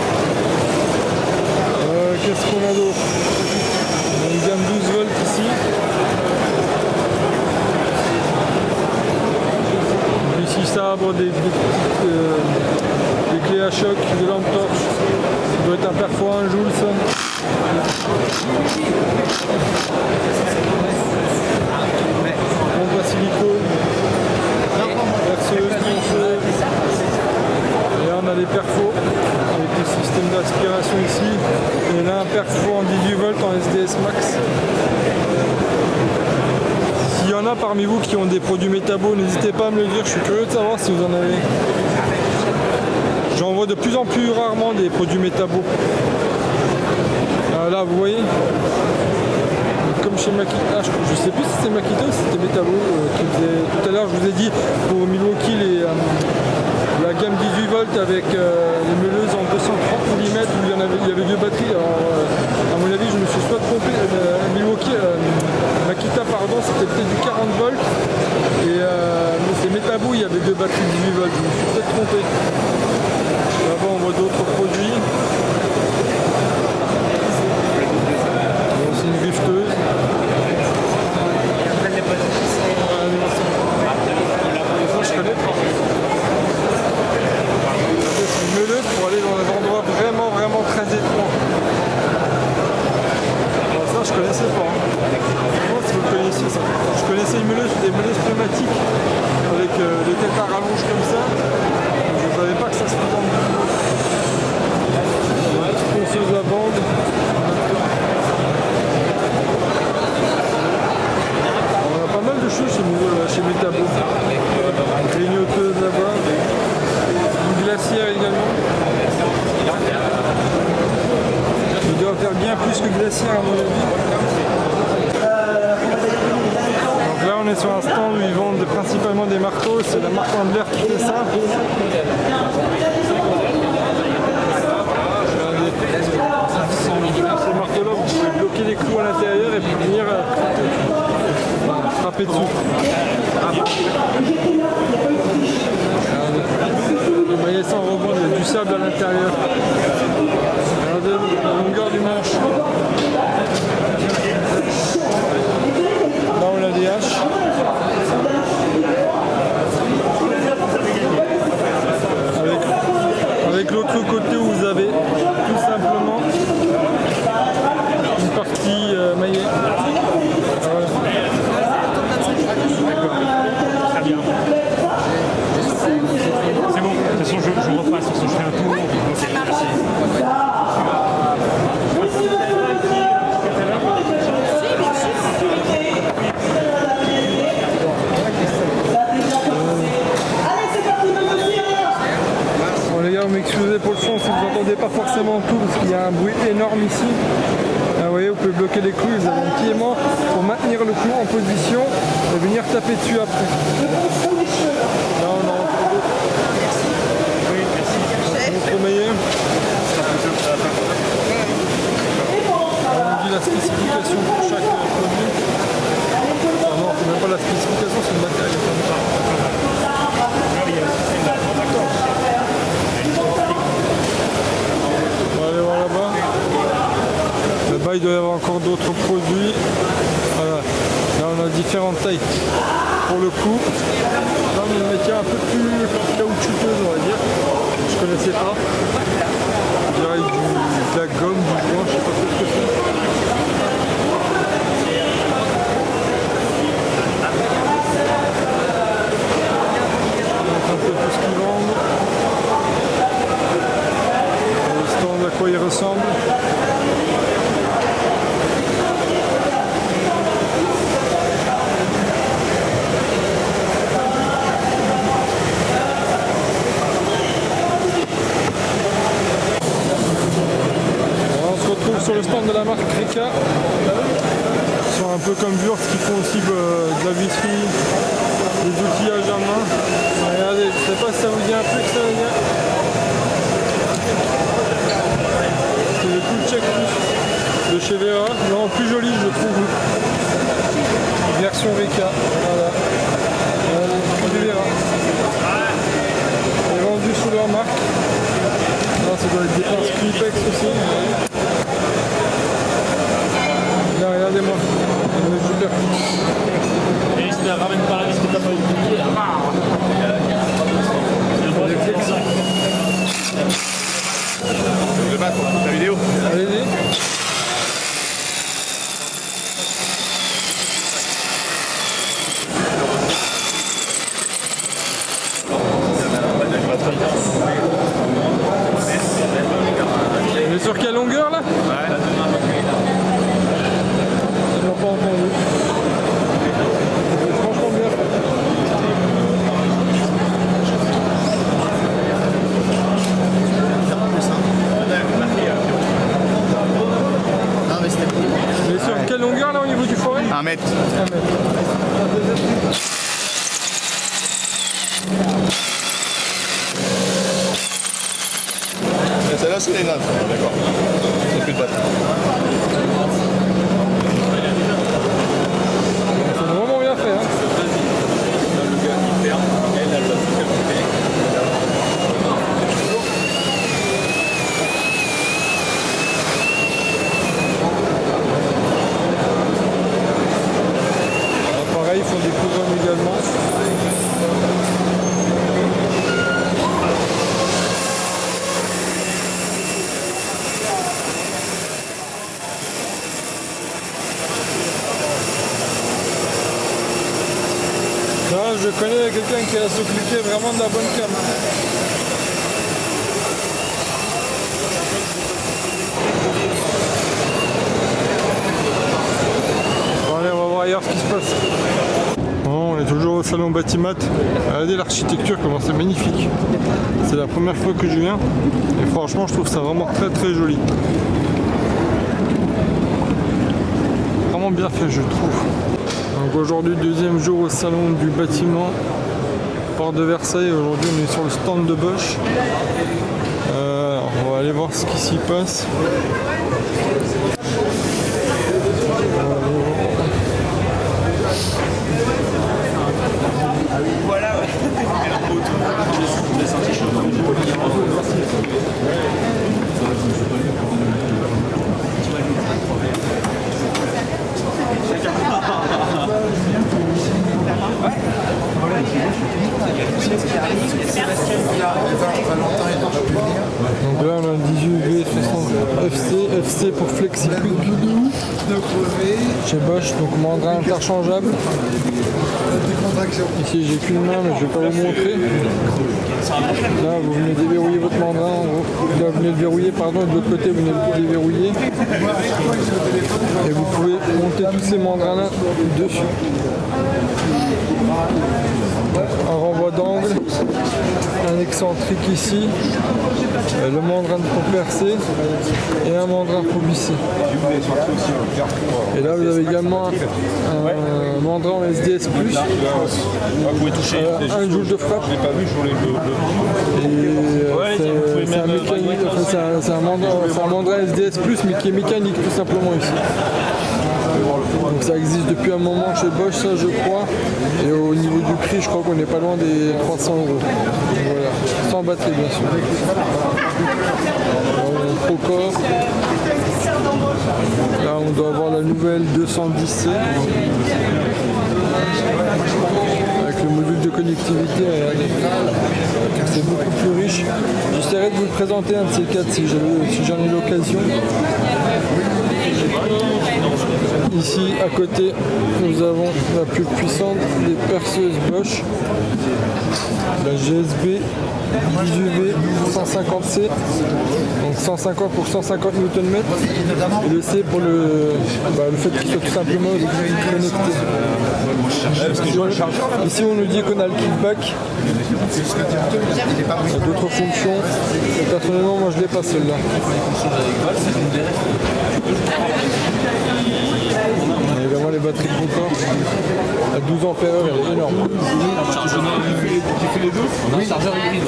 Qu'est-ce qu'on a d'autre? On a une gamme 12 volts ici. Ici ça abre des clés à choc, des lampes torches. Ça doit être un perfo 1 joule ça. Pompe à silicone. Perceuse, tronçeuse. Et là on a les perfos avec le système d'aspiration ici. Et là un perfo en 18 volts en SDS max. S'il y en a parmi vous qui ont des produits Metabo, n'hésitez pas à me le dire, je suis curieux de savoir si vous en avez. J'en vois de plus en plus rarement des produits Metabo. Là vous voyez, comme chez Makita, je sais plus si c'est Makita ou si c'était Metabo qui faisait, tout à l'heure je vous ai dit pour Milwaukee la gamme 18 volts avec les meuleuses en 230 mm où il y avait deux batteries. Alors à mon avis je me suis soit trompé, Milwaukee, Makita pardon, c'était peut-être du 40 volts et mais c'est Metabo, il y avait deux batteries 18 volts, je me suis peut-être trompé. Là-bas on voit d'autres produits. C'est une grifteuse. Je connais pas. C'est une meuleuse pour aller dans des endroits vraiment très étroits. Alors ça je connaissais pas. Moi si vous le connaissiez ça. Je connaissais des meuleuses pneumatiques avec des têtes à rallonge comme ça. Je ne savais pas que ça se faisait en ponceuse à bande. On a pas mal de choses chez est sur un stand où ils vendent principalement des marteaux, c'est la marque Andler qui fait ça. Ces marteaux-là, vous pouvez bloquer les clous à l'intérieur et puis venir frapper dessus. Vous voyez ça en rebond, il y a du sable à l'intérieur. Regardez la longueur du manche. Là on a des haches. Avec l'autre côté où vous avez tout simplement une partie maillée. Voilà. Très bien. C'est bon, de toute façon je repasse, je fais un tour. Ok, merci. Bon les gars, vous m'excusez pour le son si vous n'entendez pas forcément tout parce qu'il y a un bruit énorme ici. Là, vous voyez, vous pouvez bloquer les clous, vous avez un petit aimant pour maintenir le clou en position et venir taper dessus après. Là on a encore d'autres. Oui, merci. Notre maillet. On dit la spécification pour chaque produit. Ah non, c'est même pas la spécification, c'est le matériel. On va aller voir là-bas. Là-bas, il doit y avoir encore d'autres produits. Voilà. Là, on a différentes tailles. Pour le coup, là, on a une matière un peu plus caoutchouteuse, on va dire. Je connaissais pas. On dirait de la gomme, du joint, je sais pas ce que c'est. Un peu tout ce qu'ils vendent. Le stand à quoi il ressemble. Alors, on se retrouve sur le stand de la marque Reka. Ils sont un peu comme Wurtz qui font aussi de la visserie, des outillages à main. Regardez, je ne sais pas si ça vous dit un truc ça veut dire. C'est le Cool Check Plus de chez Vera. Non, plus joli je trouve. Version Reka. Voilà. De Vera. C'est vendu sous leur marque. Là, ça doit être des pinces Clipex aussi. Là, regardez-moi. On est super. Et il se ramène pas la vis que t'as pas oublié. Le battre pour ta vidéo. Allez-y. On est sur quelle longueur là? Ouais. Je l'ai pas entendu. Franchement bien fait. On est sur quelle longueur là au niveau du forêt? 1 mètre. 1 mètre. Celle-là, c'est les nattes. D'accord. C'est plus de batte. C'est vraiment bien fait. Hein. Pareil, ils font des couronnes également. Là, je connais quelqu'un qui a s'occuper vraiment de la bonne cam. Bon, allez, on va voir ailleurs ce qui se passe. Bon, on est toujours au salon Batimat. Regardez l'architecture, comment c'est magnifique. C'est la première fois que je viens. Et franchement, je trouve ça vraiment très très joli. Vraiment bien fait, je trouve. Donc Donc aujourd'hui, deuxième jour au salon du bâtiment, Porte de Versailles. Aujourd'hui on est sur le stand de Bosch. On va aller voir ce qui s'y passe. Voilà, Donc là on a un 18V60 FC pour FlexiQuick chez Bosch, donc mandrin interchangeable. Ici j'ai qu'une main mais je vais pas vous montrer. Là vous venez déverrouiller votre mandrin, là vous venez le verrouiller, pardon, et de l'autre côté vous venez le déverrouiller. Et vous pouvez monter tous ces mandrins là dessus. Un renvoi d'angle, un excentrique ici, le mandrin pour percer et un mandrin pour visser. Et là vous avez également un mandrin en SDS+, vous pouvez toucher. 1 joule de frappe. Je l'ai pas vu, C'est un mécanique, enfin, c'est un mandrin SDS+, mais qui est mécanique tout simplement ici. Donc ça existe depuis un moment chez Bosch, ça je crois. Et au niveau du prix, je crois qu'on n'est pas loin des 300 €. Donc voilà, sans batterie bien sûr. Procore. Là on doit avoir la nouvelle 210C. Avec le module de connectivité, c'est beaucoup plus riche. J'essaierai de vous le présenter un de ces quatre si j'en ai l'occasion. Ici à côté nous avons la plus puissante des perceuses Bosch, la GSB 18V 150C, donc 150 pour 150 Nm, et le C pour le fait qu'il soit tout simplement connecté. Ici on nous dit qu'on a le kickback, il y a d'autres fonctions, personnellement moi je l'ai pas celle-là. Et évidemment les batteries de Procore à 12 ampères, elle est énorme. Tu fais les deux? On a un chargeur hybride.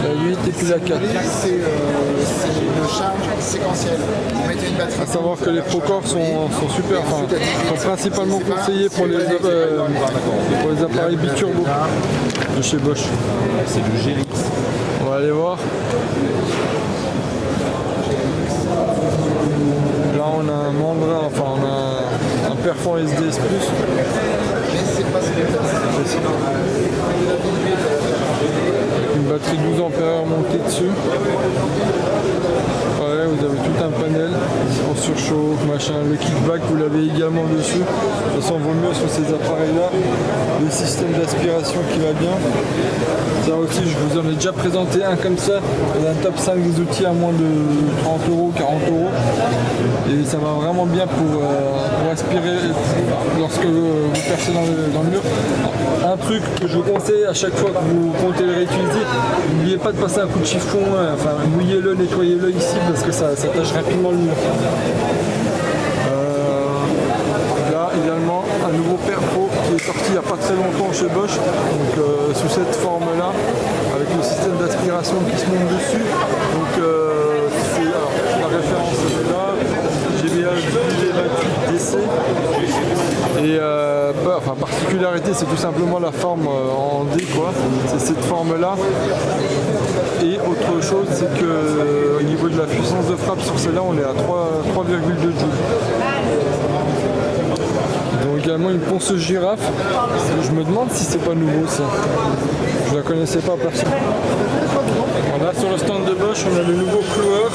La 8 et puis la 4. C'est une charge séquentielle. Vous mettez une batterie. À savoir que les Procore sont super, enfin, sont principalement conseillés pour les appareils biturbo de chez Bosch. C'est le GLX. On va aller voir. Là on a un mandrin, enfin on a un perfond SDS+. Avec une batterie 12 ampères montée dessus. Ouais, vous avez tout un panel en surchauffe, machin, le kickback vous l'avez également dessus. De toute façon vaut mieux sur ces appareils là. Le système d'aspiration qui va bien. Ça aussi je vous en ai déjà présenté un comme ça. Il y a un top 5 des outils à moins de 30 €, 40 €. Et ça va vraiment bien pour aspirer lorsque vous percez dans le mur. Un truc que je vous conseille à chaque fois que vous comptez le réutiliser, n'oubliez pas de passer un coup de chiffon, enfin mouillez-le, nettoyez-le ici parce que ça tâche rapidement le mur. Là également un nouveau perfo qui est sorti il n'y a pas très longtemps chez Bosch, donc sous cette forme là, avec le système d'aspiration qui se monte dessus. Donc la référence est là, GBA 28DC. Et particularité c'est tout simplement la forme en D quoi, c'est cette forme là. Et autre chose c'est que au niveau de la puissance de frappe sur celle-là on est à 3,2 joules. Donc également une ponceuse girafe, je me demande si c'est pas nouveau ça, je la connaissais pas personne. Là sur le stand de Bosch on a le nouveau cloueur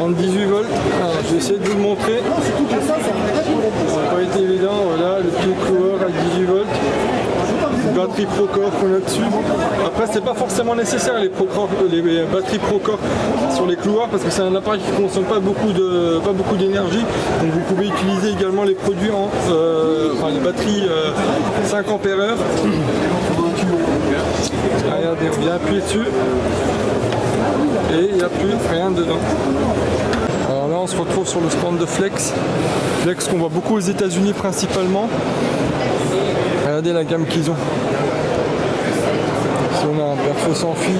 en 18 volts, alors je vais essayer de vous le montrer, ça n'a pas été évident, voilà le petit cloueur à 18 volts. Batterie Procore qu'on a dessus. Après c'est pas forcément nécessaire les batteries Procore sur les cloueurs parce que c'est un appareil qui ne consomme pas beaucoup d'énergie. Donc vous pouvez utiliser également les produits les batteries 5 ampères heure. Regardez, on vient appuyer dessus et il n'y a plus rien dedans. Alors là on se retrouve sur le stand de Flex. Flex qu'on voit beaucoup aux États-Unis principalement. Regardez la gamme qu'ils ont. Ici on a un perfo sans fil,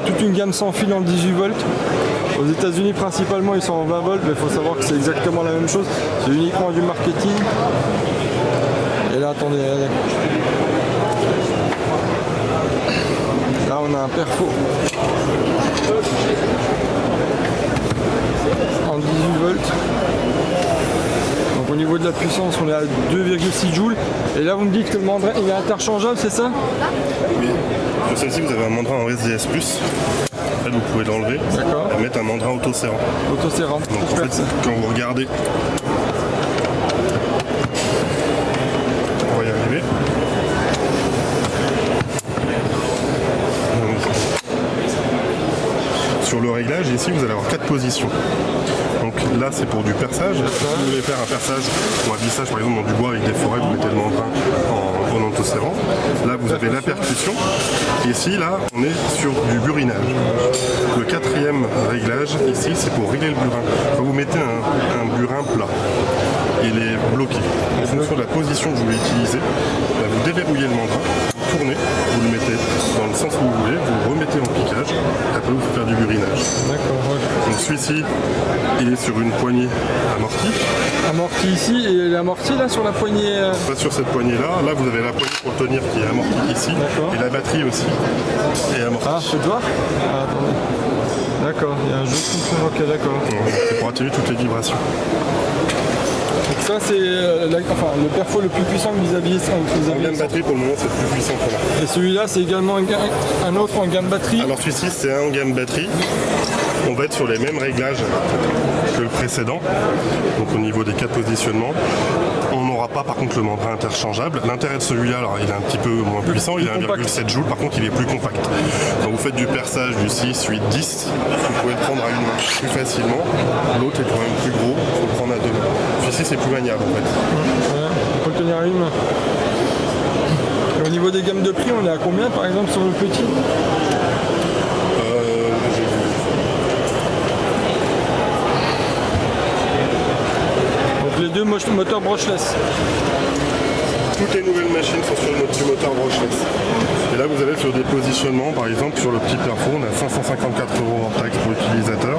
toute une gamme sans fil en 18 volts. Aux États-Unis principalement ils sont en 20 volts, mais il faut savoir que c'est exactement la même chose. C'est uniquement du marketing. Et là attendez, regardez. Là on a un perfo en 18 volts. Donc au niveau de la puissance on est à 2,6 joules. Et là vous me dites que le mandrin il est interchangeable, c'est ça? Oui. Sur celle-ci vous avez un mandrin en SDS+. En fait, vous pouvez l'enlever et mettre un mandrin auto-serrant. Auto-serrant. Donc en fait, quand vous regardez, on va y arriver. Sur le réglage, ici, vous allez avoir 4 positions. Donc là, c'est pour du perçage. Si vous voulez faire un perçage ou un vissage, par exemple, dans du bois avec des forêts, vous mettez le mandrin en auto-serrant. Là, vous avez la percussion. Ici, là, on est sur du burinage. Le 4e réglage, ici, c'est pour régler le burin. Quand vous mettez un burin plat, il est bloqué. En fonction de la position que vous voulez utiliser, là, vous déverrouillez le mandrin, vous tournez, vous le mettez dans le sens où vous voulez, vous le remettez en piquage, après vous pouvez faire du burinage. D'accord. Donc celui-ci, il est sur une poignée amortie. Amorti ici et l'amorti là sur la poignée. Pas sur cette poignée-là. Là, vous avez la poignée pour le tenir qui est amortie ici. Et la batterie aussi est amortie. Ah, je peux te voir? Ah, attendez. D'accord, il y a un jeu de fonction. Ok, d'accord. C'est pour atténuer toutes les vibrations. Donc ça c'est le perfo le plus puissant que vous aviez. En gamme batterie pour le moment c'est le plus puissant qu'on a. Et celui-là c'est également un autre en gamme batterie. Alors celui-ci c'est un en gamme batterie. On va être sur les mêmes réglages que le précédent. Donc au niveau des 4 positionnements. On n'aura pas par contre le mandrin interchangeable. L'intérêt de celui-là, alors il est un petit peu moins puissant, il est 1,7 joules, par contre il est plus compact. Quand vous faites du perçage du 6, 8, 10, vous pouvez le prendre à une main plus facilement. L'autre est quand même plus gros, il faut le prendre à 2 mains. Celui-ci c'est plus maniable en fait. Ouais, on peut le tenir à une main. Et au niveau des gammes de prix, on est à combien par exemple sur le petit? Les deux moteurs brushless. Toutes les nouvelles machines sont sur du moteur brushless. Et là vous avez sur des positionnements, par exemple sur le petit perfo, on a 554 € hors taxe pour l'utilisateur.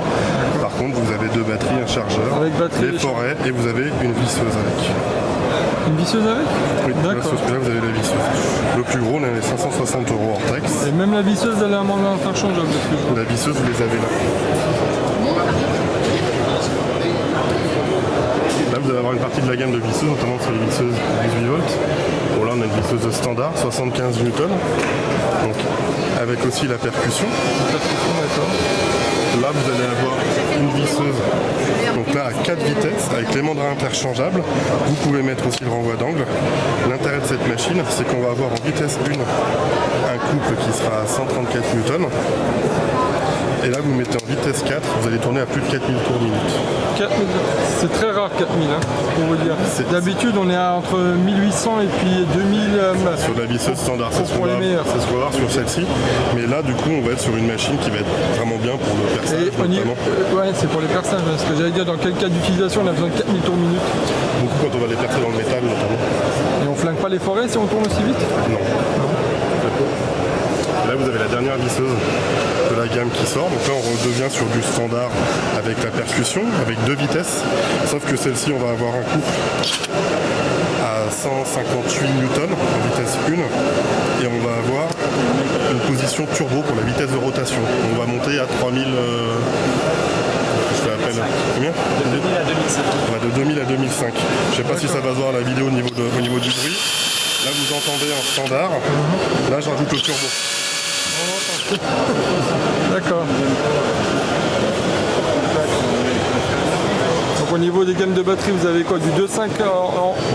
Par contre vous avez 2 batteries, un chargeur, les forêts et vous avez une visseuse avec. Une visseuse avec? Oui, d'accord. Là vous avez la visseuse. Le plus gros on a les 560 € hors taxe. Et même la visseuse elle a un mandrin interchangeable. La visseuse vous les avez là. Là vous allez avoir une partie de la gamme de visseuses, notamment sur les visseuses 18 volts. Bon là on a une visseuse standard, 75 newtons. Donc avec aussi la percussion. Là vous allez avoir une visseuse, donc là à 4 vitesses, avec les mandrins interchangeables. Vous pouvez mettre aussi le renvoi d'angle. L'intérêt de cette machine, c'est qu'on va avoir en vitesse 1 un couple qui sera à 134 newtons. Et là vous mettez en vitesse 4, vous allez tourner à plus de 4000 tours minute. 4000, c'est très rare 4000 pour vous dire. D'habitude on est entre 1800 et puis 2000. Sur la visseuse standard, c'est ce qu'on va voir sur celle-ci. Mais là du coup on va être sur une machine qui va être vraiment bien pour le perçage notamment. Ouais, c'est pour les perçages, parce que j'allais dire dans quel cas d'utilisation on a besoin de 4000 tours minute. Beaucoup quand on va les percer dans le métal notamment. Et on flingue pas les forêts si on tourne aussi vite? Non. Là vous avez la dernière visseuse de la gamme qui sort, donc là on redevient sur du standard avec la percussion, avec 2 vitesses, sauf que celle-ci on va avoir un couple à 158 newtons en vitesse 1 et on va avoir une position turbo pour la vitesse de rotation. On va monter à 3000... je fais appel. Combien? De 2000 à 2005. On va de 2000 à 2005. Je sais pas si ça va se voir la vidéo au niveau du bruit. Là vous entendez en standard. Là je rajoute le turbo. D'accord. Donc au niveau des gammes de batterie, vous avez quoi? Du 2,5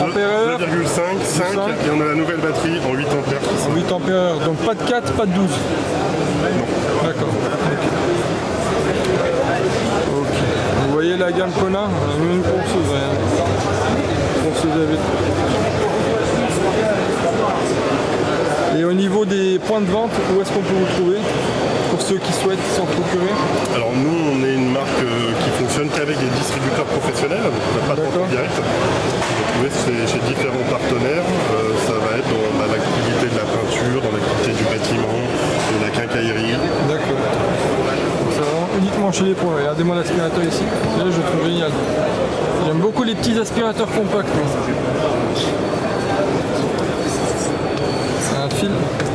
ampères 2,5, 5 et on a la nouvelle batterie en 8 ampères. En 8 ampères, donc pas de 4, pas de 12. Non. D'accord. Ok. Vous voyez la gamme qu'on a? On a même une ponceuse. Ponceuse avec. Et au niveau des points de vente, où est-ce qu'on peut vous trouver? pour ceux qui souhaitent s'en procurer? Alors nous, on est une marque qui fonctionne qu'avec des distributeurs professionnels, donc on n'a pas de vente directe. Vous trouvez chez différents partenaires, ça va être dans l'activité de la peinture, dans l'activité du bâtiment, de la quincaillerie. D'accord. C'est vraiment uniquement chez les pros. Regardez-moi l'aspirateur ici. Là, je le trouve génial. J'aime beaucoup les petits aspirateurs compacts. C'est un fil.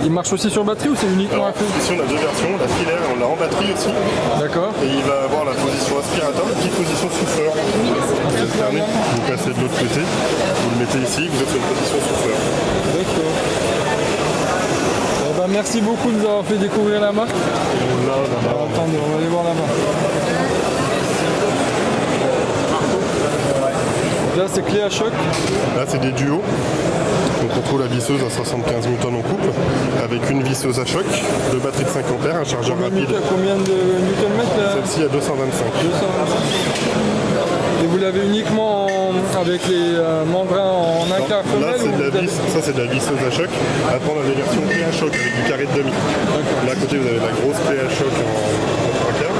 Il marche aussi sur batterie ou c'est uniquement un fil? Ici, on a deux versions. La filaire, on l'a en batterie aussi. D'accord. Et il va avoir la position aspirateur, la petite position souffleur. Vous alternez, vous passez de l'autre côté, vous le mettez ici, vous êtes sur une position souffleur. D'accord. Merci beaucoup de nous avoir fait découvrir la marque. Alors, attendez, on va aller voir là-bas. Là, c'est clé à choc. Là, c'est des duos. Donc on trouve la visseuse à 75 Newton en couple, avec une visseuse à choc, deux batteries de 5 ampères, un chargeur rapide. Combien de Newton-mètres là? Celle-ci à 225. Et vous l'avez uniquement avec les membrans en un quart femelle? Là, ça c'est de la visseuse à choc. Après, on a des versions clé à choc avec du carré de demi. Là, à côté, vous avez la grosse clé à choc en 3 quarts.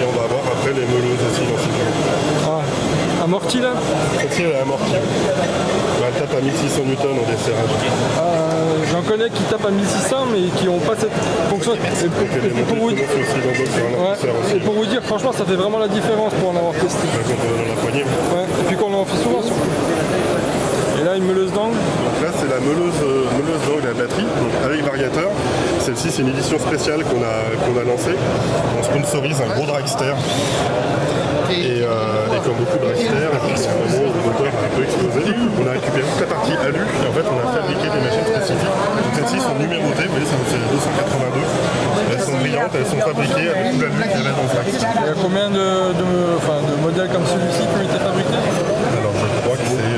Et on va avoir après les meuleuses aussi dans ces cas. Amorti là? Celle-ci, elle est amortie. Elle tape à 1600 Newton en desserrage. J'en connais qui tapent à 1600 mais qui n'ont pas cette fonction. Et pour vous dire, franchement, ça fait vraiment la différence pour en avoir testé. Quand on est dans la poignée. Ouais. Et puis qu'on en fait souvent. Et là, une meuleuse d'angle. Donc là, c'est la meuleuse d'angle à batterie, donc avec variateur. Celle-ci, c'est une édition spéciale qu'on a lancée. On sponsorise un gros dragster. Et comme beaucoup de dragsters, et puis à un moment, le moteur a un peu explosé. On a récupéré toute la partie alu et en fait, on a fabriqué des machines spécifiques. Donc celles-ci sont numérotées, vous voyez, ça c'est 282. Elles sont brillantes, elles sont fabriquées avec tout l'alu qu'il y avait dans ce dragster. Il y a combien de modèles comme celui-ci qui ont été fabriqués? Alors, je crois que c'est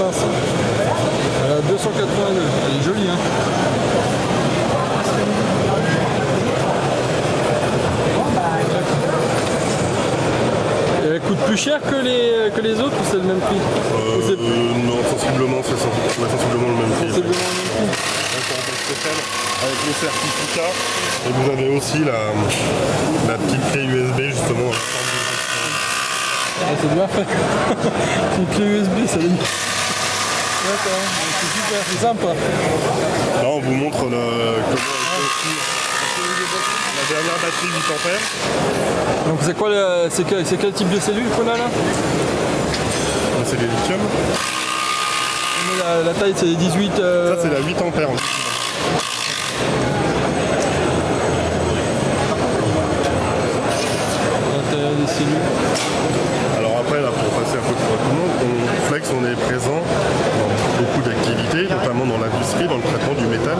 500. 282, elle est jolie, hein. Elle coûte plus cher que les autres ou c'est le même prix? Non, sensiblement, c'est sensiblement le même prix. Sensiblement le même prix. Avec le certificat. Et vous avez aussi la petite clé USB justement. C'est bien fait. Une clé USB, ça donne. D'accord, c'est super, c'est sympa. Là, on vous montre comment la dernière batterie 8 ampères. Donc c'est quoi c'est quel type de cellule qu'on a là? C'est les lithium. La taille c'est 18. Ça c'est la 8 ampères. L'intérieur des cellules. Alors après là, pour passer un peu pour tout le monde, Flex on est présent dans beaucoup d'activités, notamment dans l'industrie, dans le traitement du métal.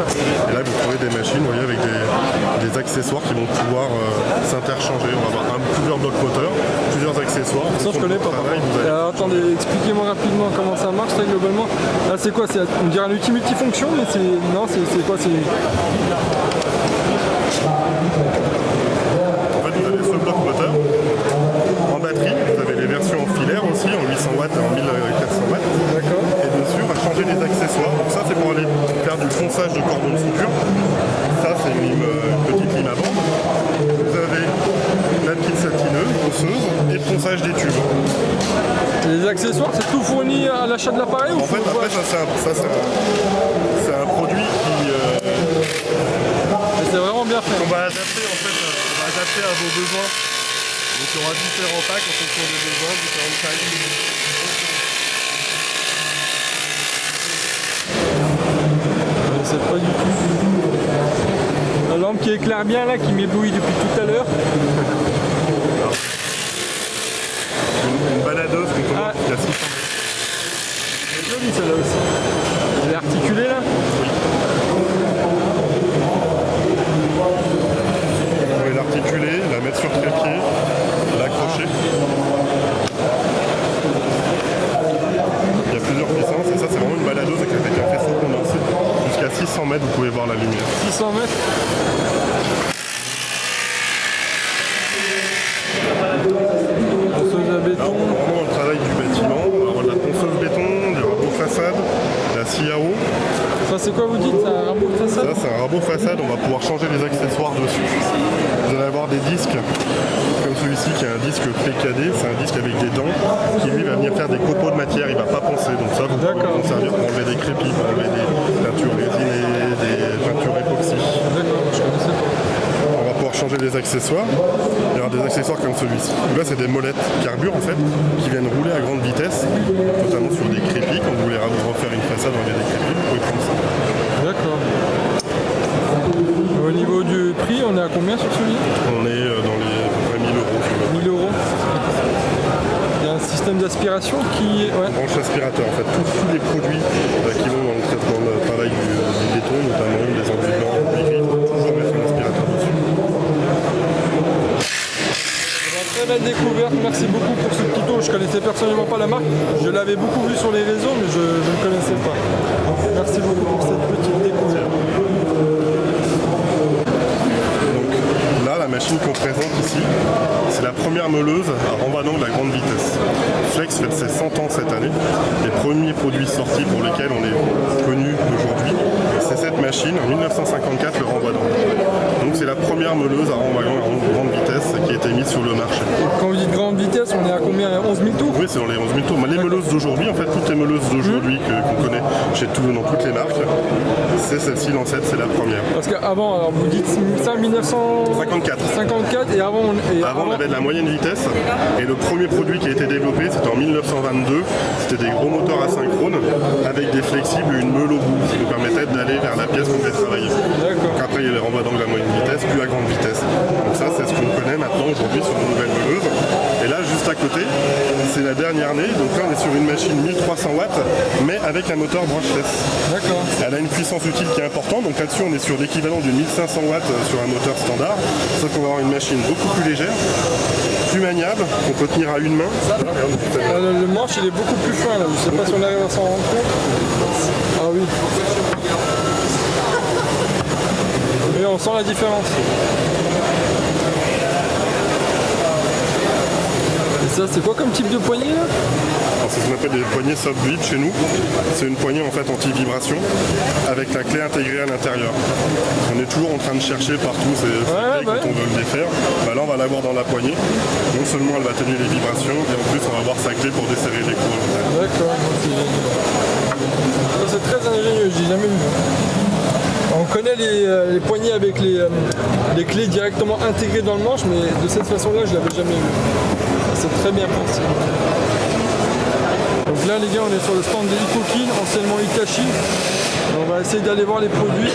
Et là vous trouvez des machines, vous voyez, avec des accessoires qui vont pouvoir s'interchanger. On va avoir plusieurs blocs moteurs, plusieurs accessoires. Ça je connais pas. Alors, attendez, expliquez-moi rapidement comment ça marche ça globalement. Là c'est quoi? On dirait un outil multifonction mais c'est. Non c'est quoi? C'est. En fait vous avez ce bloc moteur. En batterie, vous avez les versions en filaire aussi, en 800 watts et en 1400 watts. D'accord. Et dessus, on va changer les accessoires. Donc ça, c'est pour aller faire du ponçage de cordons de soudure. Ça, c'est une petite lime à bande. Vous avez la petite satineuse, ponceuse et le ponçage des tubes. Et les accessoires, c'est tout fourni à l'achat de l'appareil? En fait, après, ça, c'est un produit qui... c'est vraiment bien fait. On va adapter, en fait, à vos besoins. Donc il y aura différents packs en fonction des besoins, différentes tailles. Je sais pas du tout. La lampe qui éclaire bien là, qui m'éblouit depuis tout à l'heure. Une baladeuse qu'on commande qui a 600 mètres. C'est joli celle-là aussi. Elle est articulée là? Oui. Vous pouvez l'articuler, la mettre sur trépied, l'accrocher. Il y a plusieurs puissances et ça c'est vraiment une baladeuse avec un faisceau condensé. Jusqu'à 600 mètres vous pouvez voir la lumière. 600 mètres. Ponceuse à béton. Alors, vraiment le travail du bâtiment, on va avoir de la ponceuse béton, du rabot façade, la scie à eau. Ça c'est quoi vous dites? C'est un rabot de façade? Ça Là, c'est un rabot façade, on va pouvoir changer les accessoires dessus. Vous allez avoir des disques comme celui-ci qui est un disque PKD, c'est un disque avec des dents qui lui va venir faire des copeaux de matière, il va pas poncer. Donc ça, vous pouvez en servir pour enlever des crépis, pour enlever des peintures résinées, des peintures époxy. On va pouvoir changer les accessoires. Il y aura des accessoires comme celui-ci. Là, c'est des molettes carbure en fait, qui viennent rouler à grande vitesse, notamment sur des crépis. Quand vous voulez refaire une façade, enlever des crépis, vous pouvez prendre ça. D'accord. Au niveau du prix, on est à combien sur celui-là? On est dans les à peu près 1000 euros. 1000 euros. Il y a un système d'aspiration qui est... Ouais. Branche aspirateur, en fait, tous les produits qui vont dans le traitement de travail du béton, notamment les enduits blancs, les grilles, toujours mettre un aspirateur dessus. Très belle découverte, merci beaucoup pour ce tuto. Je connaissais personnellement pas la marque, je l'avais beaucoup vu sur les réseaux, mais je ne connaissais pas. Donc, merci beaucoup pour cette petite découverte. Donc là, la machine qu'on présente ici, c'est la première meuleuse à renvoi d'angle à grande vitesse. Flex fête ses 100 ans cette année. Les premiers produits sortis pour lesquels on est connu aujourd'hui, c'est cette machine, en 1954, le renvoi d'angle. Donc c'est la première meuleuse à renvoi d'angle à grande vitesse qui a été mise sur le marché. Quand vous dites grande vitesse, on est à combien? 11 000 tours? Oui, c'est dans les 11 000 tours. Mais les meuleuses d'aujourd'hui, en fait, toutes les meuleuses d'aujourd'hui qu'on connaît dans toutes les marques, c'est celle-ci, l'ancêtre, c'est la première. Parce qu'avant, alors vous dites ça 1954 et avant on avait de la moyenne vitesse et le premier produit qui a été développé c'était en 1922, c'était des gros moteurs asynchrones avec des flexibles et une meule au bout qui nous permettait d'aller vers la pièce qu'on devait travailler. Donc après il y a les renvois d'angle à moyenne vitesse puis à grande vitesse. Donc ça c'est ce qu'on connaît maintenant aujourd'hui sur nos nouvelles meuleuses. Et là juste à côté c'est la dernière née, donc là on est sur une machine 1300 watts mais avec un moteur brushless. D'accord. Elle a une puissance utile qui est importante, donc là-dessus on est sur l'équivalent d'une 1500 watts sur un moteur standard, sauf qu'on va avoir une machine beaucoup plus légère, plus maniable, qu'on peut tenir à une main. Le manche il est beaucoup plus fin là, je sais pas si on arrive à s'en rendre compte. Ah oui. Et on sent la différence. Et ça c'est quoi comme type de poignée là? C'est ce qu'on appelle des poignées soft grip chez nous. C'est une poignée en fait anti-vibration avec la clé intégrée à l'intérieur. On est toujours en train de chercher partout ces clés quand on veut le défaire. Bah là on va l'avoir dans la poignée. Non seulement elle va atténuer les vibrations et en plus on va avoir sa clé pour desserrer les coups. D'accord, c'est très ingénieux, j'ai jamais vu. On connaît les poignées avec les clés directement intégrées dans le manche, mais de cette façon-là, je l'avais jamais vu. C'est très bien pensé. Donc là, les gars, on est sur le stand de Hikokin, anciennement Hitachi. On va essayer d'aller voir les produits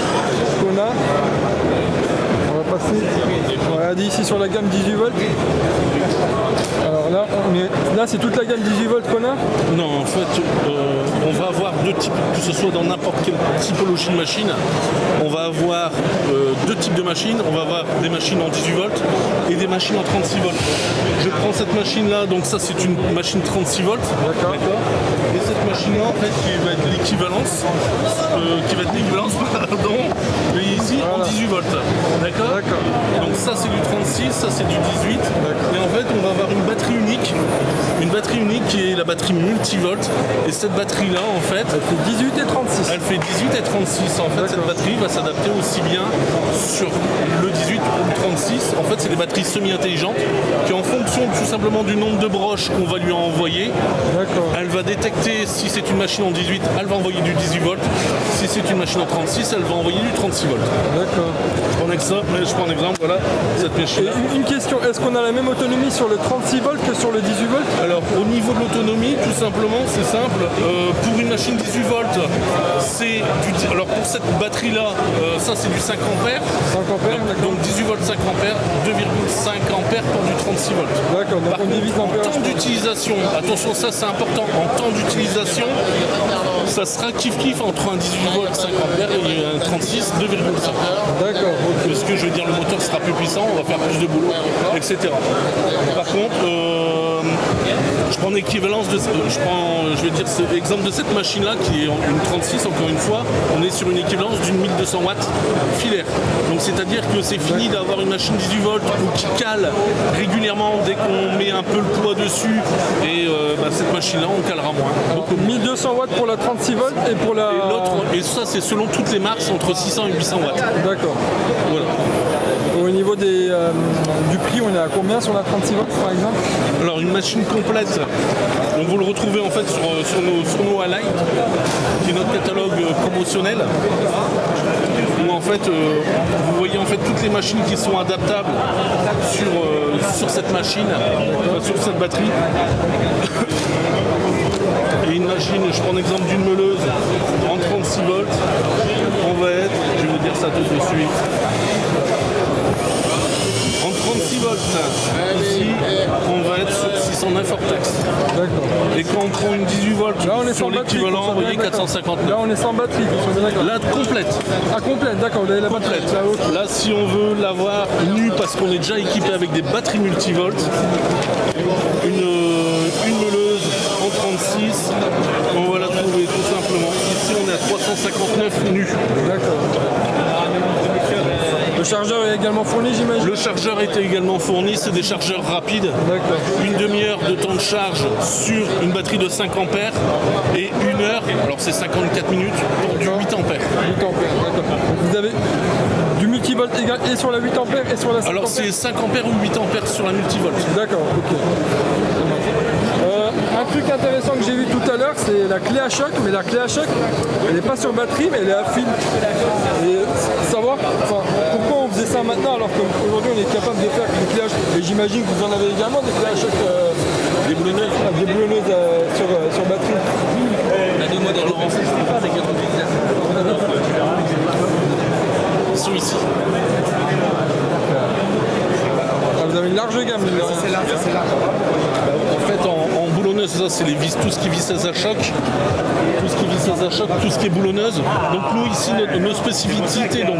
qu'on a. On va passer, on va regarder ici sur la gamme 18 volts. Alors là, c'est toute la gamme 18 volts qu'on a? Non, en fait, on va avoir deux types, que ce soit dans n'importe quelle typologie de machine. On va avoir deux types de machines. On va avoir des machines en 18 volts et des machines en 36 volts. Je prends cette machine-là, donc ça c'est une machine 36 volts. D'accord. Et cette machine-là, en fait, qui va être l'équivalence, pardon, ici en 18 volts. D'accord. Donc ça c'est du 36, ça c'est du 18. Et en fait, on va avoir une batterie unique qui est la batterie multivolt. Et cette batterie-là, en fait, elle fait 18 et 36. Elle fait 18 et 36. En fait, cette batterie va s'adapter aussi bien sur le 18 ou le 36. En fait, c'est des batteries semi-intelligentes qui, en fonction tout simplement du nombre de broches qu'on va lui envoyer, elle va détecter si c'est une machine en 18, elle va envoyer du 18 volts. Si c'est une machine en 36, elle va envoyer du 36 volts. D'accord. Je prends un exemple, voilà, cette machine-là. Une question, est-ce qu'on a la même autonomie sur le 36 volts que sur le 18 volts? Alors, au niveau de l'autonomie, tout simplement, c'est simple. Pour une machine 18 volts, c'est du... Alors, pour cette batterie-là, ça, c'est du 5 ampères. 5 ampères, donc 18 volts, 5 ampères, 2,5 ampères pour du 36 volts. D'accord, donc on divise l'ampérage. En temps d'utilisation, attention, ça, c'est important. En temps d'utilisation, ça sera kiff-kiff entre un 18 volts, 5 ampères et un 36, 2,5. D'accord. Parce que je veux dire, le moteur sera plus puissant, on va faire plus de boulot, etc. Par contre, je prends l'équivalence de, je vais dire, c'est l'exemple de cette machine-là qui est une 36, encore une fois, on est sur une équivalence d'une 1200 watts filaire. Donc c'est-à-dire que c'est fini d'avoir une machine 18 volts qui cale régulièrement dès qu'on met un peu le poids dessus et cette machine-là, on calera moins. Alors, 1200 1200 watts pour la 36 volts et pour la... Et ça c'est selon toutes les marques, entre 600 et 800 watts. D'accord. Voilà. Au niveau du prix, on est à combien sur la 36 volts par exemple? Alors une machine complète, donc vous le retrouvez en fait sur nos highlights, qui est notre catalogue promotionnel, où en fait vous voyez en fait toutes les machines qui sont adaptables sur cette machine, sur cette batterie. Et une machine, je prends l'exemple d'une meuleuse en 36 volts, on va être, je vais vous dire ça tout de suite. En 36 volts, ici, on va être sur 609 Ortex. Et quand on prend une 18 volts, là, on est sur l'équivalent, vous voyez 459. Là, on est sans batterie, là, complète. Ah, complète, d'accord, vous avez la complète. Batterie. Là, si on veut l'avoir nue, parce qu'on est déjà équipé avec des batteries multivolts, une meuleuse en 36, on va la trouver tout simplement. Ici, on est à 359 nus. D'accord. Le chargeur est également fourni, j'imagine? Le chargeur était également fourni, c'est des chargeurs rapides. Une demi-heure de temps de charge sur une batterie de 5 ampères et 1 heure, alors c'est 54 minutes pour du 8 ampères. 8 ampères, d'accord. Vous avez du multivolt égal et sur la 8 ampères et sur la 5 alors ampères? c'est 5 ampères ou 8 ampères sur la multivolt. D'accord, ok. Un truc intéressant que j'ai vu tout à l'heure, c'est la clé à choc, mais la clé à choc, elle n'est pas sur batterie, mais elle est à fil. Et savoir pourquoi on faisait ça maintenant alors qu'aujourd'hui on est capable de faire une clé à choc. Et j'imagine que vous en avez également des clés à choc, des boulonneuses, sur batterie. On a 2 modèles Laurent, c'est pas avec un truc. Ils sont ici. Vous avez une large gamme. C'est large. En fait, en boulonneuse, ça c'est tout ce qui vissage à choc, tout ce qui est boulonneuse. Donc nous ici, nos spécificités, donc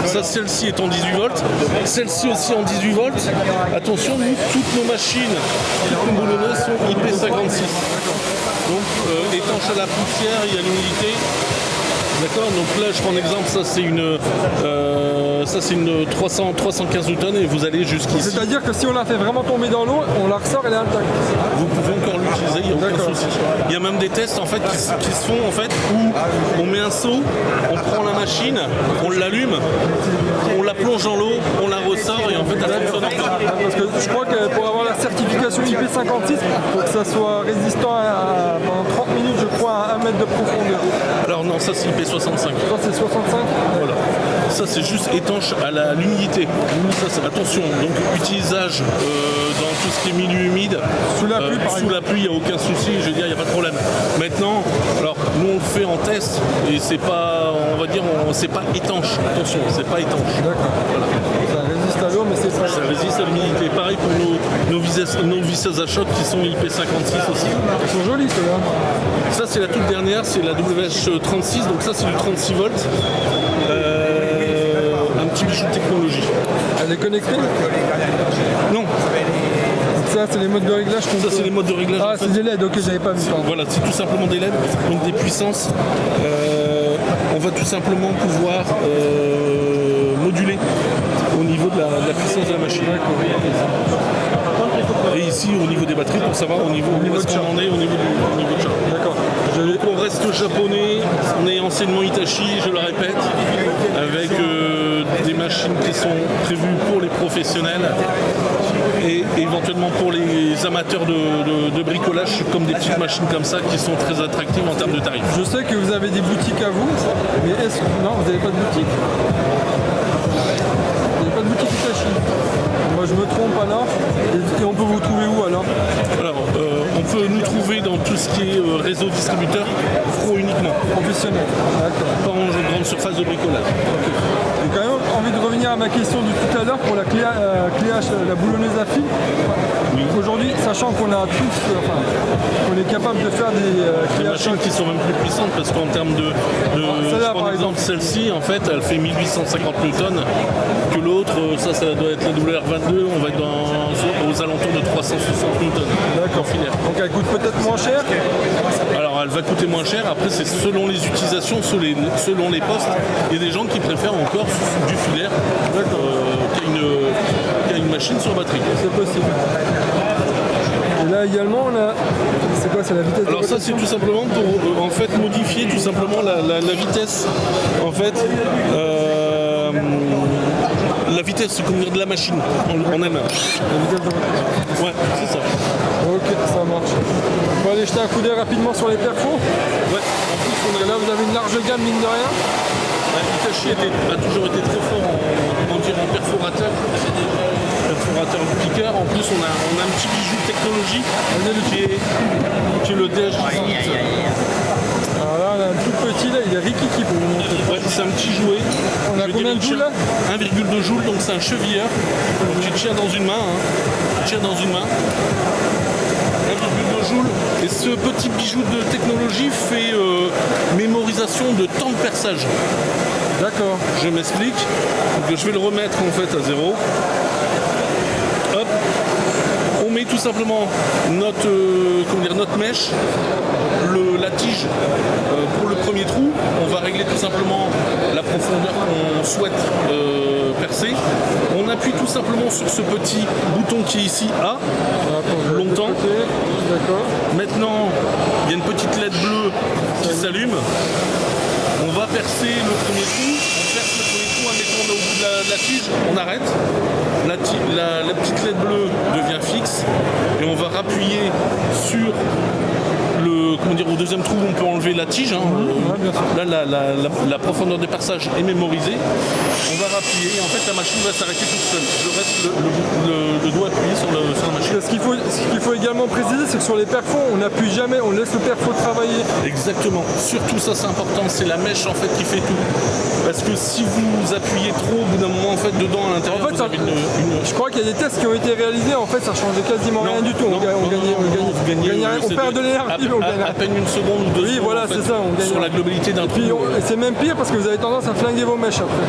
ça, celle-ci est en 18 volts, celle-ci aussi en 18 volts. Attention, nous, toutes nos machines, toutes nos boulonneuses sont IP56. Donc étanche à la poussière et à l'humidité. D'accord, donc là je prends un exemple, ça c'est une 315 Newton et vous allez jusqu'ici. C'est-à-dire que si on la fait vraiment tomber dans l'eau, on la ressort, elle est intacte. Vous pouvez encore l'utiliser, il n'y a aucun souci. Il y a même des tests en fait qui se font en fait où on met un seau, on prend la machine, on l'allume, on la plonge dans l'eau, on la ressort et en fait elle fonctionne encore. Parce que je crois que pour avoir la certification IP56, il faut que ça soit résistant pendant 30 minutes, je crois, à 1 mètre de profondeur. Alors non, ça c'est IP65. Ça c'est 65. Voilà. Ça c'est juste étanche à l'humidité. Ça c'est attention, donc utilisage dans tout ce qui est milieu humide. Sous la pluie, sous la pluie, il n'y a aucun souci, je veux dire, il n'y a pas de problème. Maintenant, alors nous on le fait en test et c'est pas, on va dire, c'est pas étanche. Attention, c'est pas étanche. D'accord. Voilà. Ça résiste à l'eau, mais c'est pas. Ça résiste à l'humidité. Pareil pour nos visseuses à choc qui sont IP56 aussi. Ils sont jolis ceux-là. Ça c'est la toute dernière, c'est la WH36, donc ça c'est du 36 volts. Un petit bijou de technologie. Elle est connectée? Non. Ça c'est les modes de réglage qu'on Ça c'est les modes de réglage. Ah, c'est des LED, ok, j'avais pas vu ça. Voilà, c'est tout simplement des LED, donc des puissances. On va tout simplement pouvoir moduler au niveau de la puissance de la machine. Et ici au niveau des batteries pour savoir au niveau où est-ce qu'on en est au niveau de charge. D'accord. Donc on reste japonais, on est enseignement Hitachi, je le répète, avec des machines qui sont prévues pour les professionnels et éventuellement pour les amateurs de bricolage, comme des petites machines comme ça qui sont très attractives en termes de tarifs. Je sais que vous avez des boutiques à vous, mais est-ce que... Non, vous n'avez pas de boutique? Vous n'avez pas de boutique Hitachi? Moi je me trompe alors. Et on peut vous trouver où alors? Alors, on peut nous trouver dans tout ce qui est réseau distributeur, pro uniquement. Professionnel. D'accord. Pas en grande surface de bricolage. J'ai quand même envie de revenir à ma question de tout à l'heure pour la la boulonneuse à fil. Oui. Aujourd'hui, sachant qu'on a tous, qu'on est capable de faire des machines qui sont même plus puissantes parce qu'en termes de par exemple celle-ci en fait elle fait 1850 newtons que l'autre ça doit être la WR22, on va être aux alentours de 360 newtons. D'accord. Donc elle coûte peut-être moins cher. Alors elle va coûter moins cher, après c'est selon les utilisations, selon les postes. Il y a des gens qui préfèrent encore du filaire qu'à une machine sur batterie. C'est possible. Et là là également, on a. C'est quoi, c'est la vitesse de Alors ça rotation? c'est tout simplement pour en fait modifier tout simplement la vitesse en fait la vitesse comment dire, de la machine en elle-même. La vitesse de rotation. Ouais, c'est ça. Ok, ça marche. On va aller jeter un coup d'œil rapidement sur les perfos. Ouais. En plus Parce que là vous avez une large gamme mine de rien. Hitachi a toujours été très fort en perforateur du piqueur. En plus on a un petit bijou technologique qui est le DH. Alors là on a un tout petit, là il est rikiki pour vous montrer. Ouais, c'est un petit jouet. On a combien de joules là? 1,2 joules, donc c'est un chevilleur. Donc tu tires dans une main. Tu tires dans une main. 1,2 joules. Et ce petit bijou de technologie fait mémorisation de temps de perçage. D'accord. Je m'explique. Donc je vais le remettre en fait à 0. Hop. On met tout simplement notre mèche, la tige pour le premier trou. On va régler tout simplement la profondeur qu'on souhaite percer. On appuie tout simplement sur ce petit bouton qui est ici A, longtemps. D'accord. Maintenant, il y a une petite LED bleue qui s'allume. On va percer le premier trou. On perce le premier trou en mettant au bout de la tige. On arrête. La petite LED bleue devient fixe. Et on va rappuyer sur au deuxième trou, on peut enlever la tige. Là, la profondeur de perçage est mémorisée. On va rappuyer et en fait la machine va s'arrêter toute seule. Je reste le doigt appuyé sur la machine. Ce qu'il faut également préciser, c'est que sur les perfos, on n'appuie jamais, on laisse le perfo travailler. Exactement. Surtout ça, c'est important. C'est la mèche en fait qui fait tout. Parce que si vous appuyez trop, au bout d'un moment, en fait, dedans à l'intérieur, vous avez je crois qu'il y a des tests qui ont été réalisés. En fait, ça changeait quasiment rien du tout. On gagnait rien. On perd de l'énergie, mais on gagne à peine une seconde ou deux. Oui, voilà, c'est ça. On gagne sur la globalité d'un trou. Et c'est même pire parce que vous avez tendance à flinguer vos mèches après.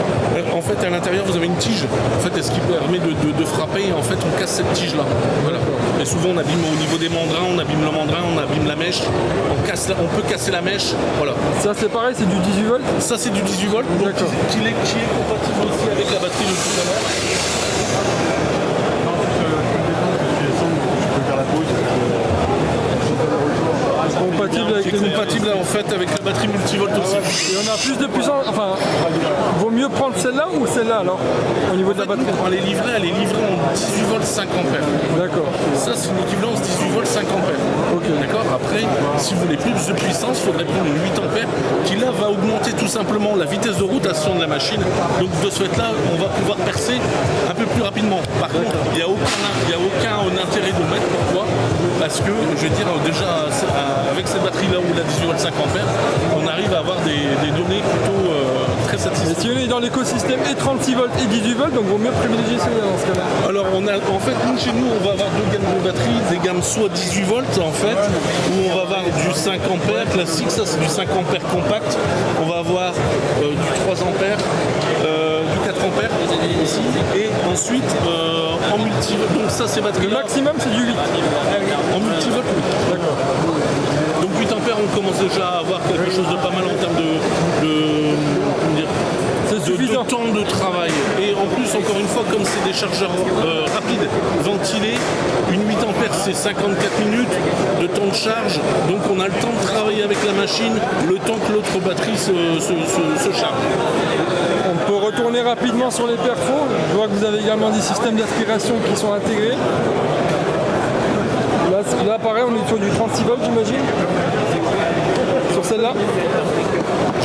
En fait, à l'intérieur, vous avez une tige. En fait, ce qui permet de frapper. Et en fait, on casse cette tige-là. Voilà. Et souvent, on abîme au niveau des mandrins, on abîme le mandrin, on abîme la mèche. On peut casser la mèche. Voilà. Ça, c'est pareil, c'est du 18 volts. Ça, c'est du 18 volts. D'accord. Qui est compatible aussi avec la batterie de tout à l'heure. Compatible en fait avec la batterie multivolt aussi. Et on a plus de puissance, enfin, vaut mieux prendre celle-là ou celle-là alors, au niveau de la batterie? Elle est livrée en 18 volts 5 ampères. D'accord. Ça c'est une équivalence 18 volts 5 ampères. Ok. D'accord. Après, si vous voulez plus de puissance, il faudrait prendre une 8 ampères qui là va augmenter tout simplement la vitesse de rotation de la machine. Donc de ce fait là, on va pouvoir percer un peu plus rapidement. Par contre, il n'y a aucun intérêt de le mettre. Pourquoi? Parce que, je veux dire, déjà avec cette batterie là où la 18 volts 5 ampères, on arrive à avoir des données plutôt très satisfaisantes. Et si on est dans l'écosystème et 36 volts et 18 volts, donc vaut mieux privilégier celui-là dans ce cas-là. Alors en fait, nous chez nous, on va avoir deux gammes de batteries, des gammes soit 18 volts en fait, où on va avoir du 5 ampères classique, ça c'est du 5 ampères compact, on va avoir du 3 ampères, du 4 ampères ici, et ensuite en multivolt, donc ça c'est batterie. Le maximum c'est du 8. En multivolt, oui. D'accord. Donc 8 ampères, on commence déjà à avoir quelque chose de pas mal en termes de temps de travail. Et en plus, encore une fois, comme c'est des chargeurs rapides, ventilés, une 8 ampères c'est 54 minutes de temps de charge. Donc on a le temps de travailler avec la machine, le temps que l'autre batterie se charge. On peut retourner rapidement sur les perfos. Je vois que vous avez également des systèmes d'aspiration qui sont intégrés. Là pareil, on est sur du 36 volts j'imagine. Sur celle-là.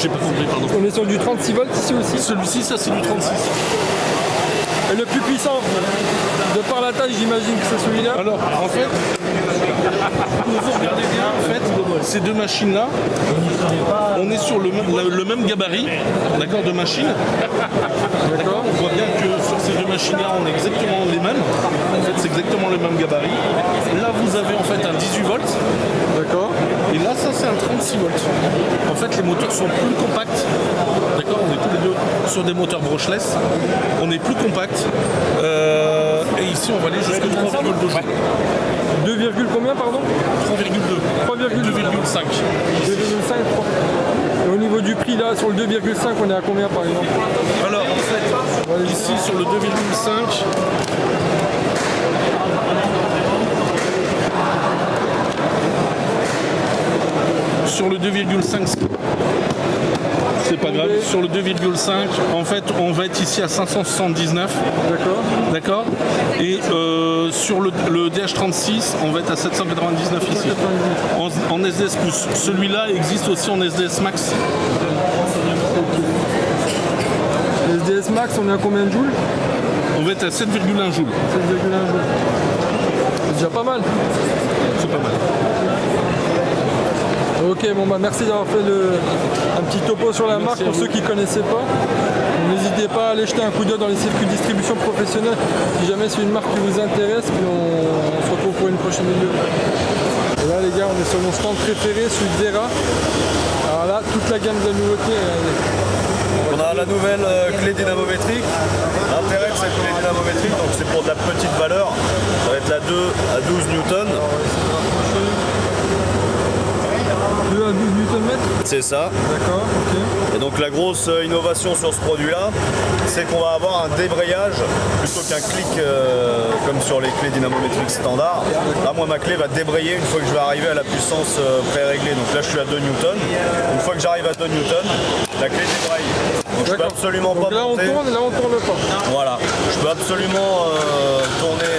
J'ai pas compris, pardon. On est sur du 36 volts ici aussi. Celui-ci, ça c'est du 36. Et le plus puissant, de par la taille, j'imagine que c'est celui-là. Alors, en fait, vous regardez bien, en fait, ces deux machines-là, on est sur le même gabarit, d'accord, de machine. D'accord. On voit bien que sur ces deux machines-là, on est exactement les mêmes. En fait, c'est exactement le même gabarit. Là, vous avez en fait un 18 volts. D'accord. Et là, ça, c'est un 36 volts. En fait, les moteurs sont plus compacts. D'accord, on est tous les deux sur des moteurs brushless. On est plus compact. Et ici, on va aller jusqu'à 3,2. 2, combien, pardon? 3,2. 2,5. 2,5. Et au niveau du prix, là, sur le 2,5, on est à combien, par exemple? Alors, en fait, ici, sur le 2,5... sur le 2,5, c'est pas grave. Sur le 2,5, en fait, on va être ici à 579. D'accord. Et sur le DH36, on va être à 799 ici. En SDS+. Celui-là existe aussi en SDS Max. SDS Max, on est à combien de joules? On va être à 7,1 joules. 7,1 joules. C'est déjà pas mal. C'est pas mal. Ok, bon bah merci d'avoir fait un petit topo sur la marque pour ceux qui ne connaissaient pas. N'hésitez pas à aller jeter un coup d'œil dans les circuits de distribution professionnelle si jamais c'est une marque qui vous intéresse, puis on se retrouve pour une prochaine vidéo. Et là les gars, on est sur mon stand préféré, celui de Vera. Alors là, toute la gamme de nouveautés, regardez. On a la nouvelle clé dynamométrique. L'intérêt de cette clé dynamométrique, donc c'est pour de la petite valeur. Ça va être la 2 à 12 newtons. 2 à 12 Nm. C'est ça. D'accord, ok. Et donc la grosse innovation sur ce produit-là, c'est qu'on va avoir un débrayage plutôt qu'un clic comme sur les clés dynamométriques standards. Là, moi, ma clé va débrayer une fois que je vais arriver à la puissance pré-réglée. Donc là, je suis à 2 newtons. Une fois que j'arrive à 2 newtons, la clé débraye. Donc je peux absolument pas là, monter. on tourne et là, on tourne pas. Voilà. Je peux absolument tourner.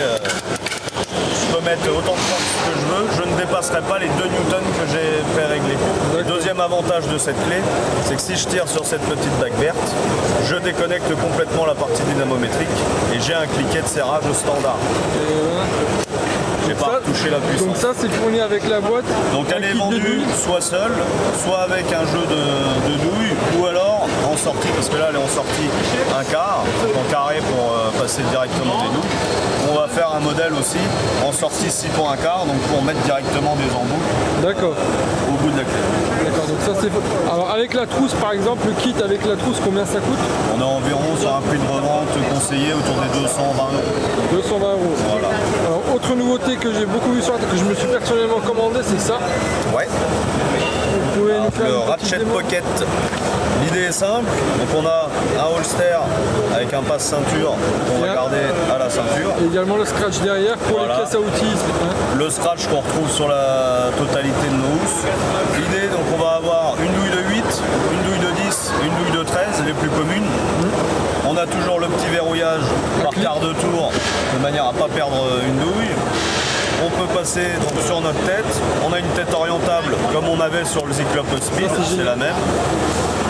Je peux mettre autant de force que je veux, je ne dépasserai pas les 2 newtons que j'ai pré-réglés. Le deuxième avantage de cette clé, c'est que si je tire sur cette petite bague verte, je déconnecte complètement la partie dynamométrique et j'ai un cliquet de serrage standard. J'ai pas touché la puissance. Donc ça c'est fourni avec la boîte. Donc elle est vendue soit seule, soit avec un jeu de douille, ou alors en sortie, parce que là elle est en sortie un quart, en carré pour passer directement des douilles. On va faire un modèle aussi en sortie 6 pour un quart, donc pour mettre directement des embouts. D'accord. Au bout de la clé. D'accord, donc ça c'est. Alors avec la trousse par exemple, le kit avec la trousse, combien ça coûte? On est environ sur un prix de revente conseillé autour des 220 €. 220 €. Voilà. Alors autre nouveauté que j'ai beaucoup vu sur que je me suis personnellement commandé, c'est ça. Ouais. Vous pouvez nous faire le une petite Ratchet démo Pocket. L'idée est simple, donc on a un holster avec un passe-ceinture qu'on va garder à la ceinture. Et également le scratch derrière pour Voilà. les pièces à outils. Le scratch qu'on retrouve sur la totalité de nos housses. L'idée, donc on va avoir une douille de 8, une douille de 10, une douille de 13, les plus communes. On a toujours le petit verrouillage par quart de tour, de manière à ne pas perdre une douille. On peut passer donc, sur notre tête. On a une tête orientable comme on avait sur le Cyclope Speed, c'est la même.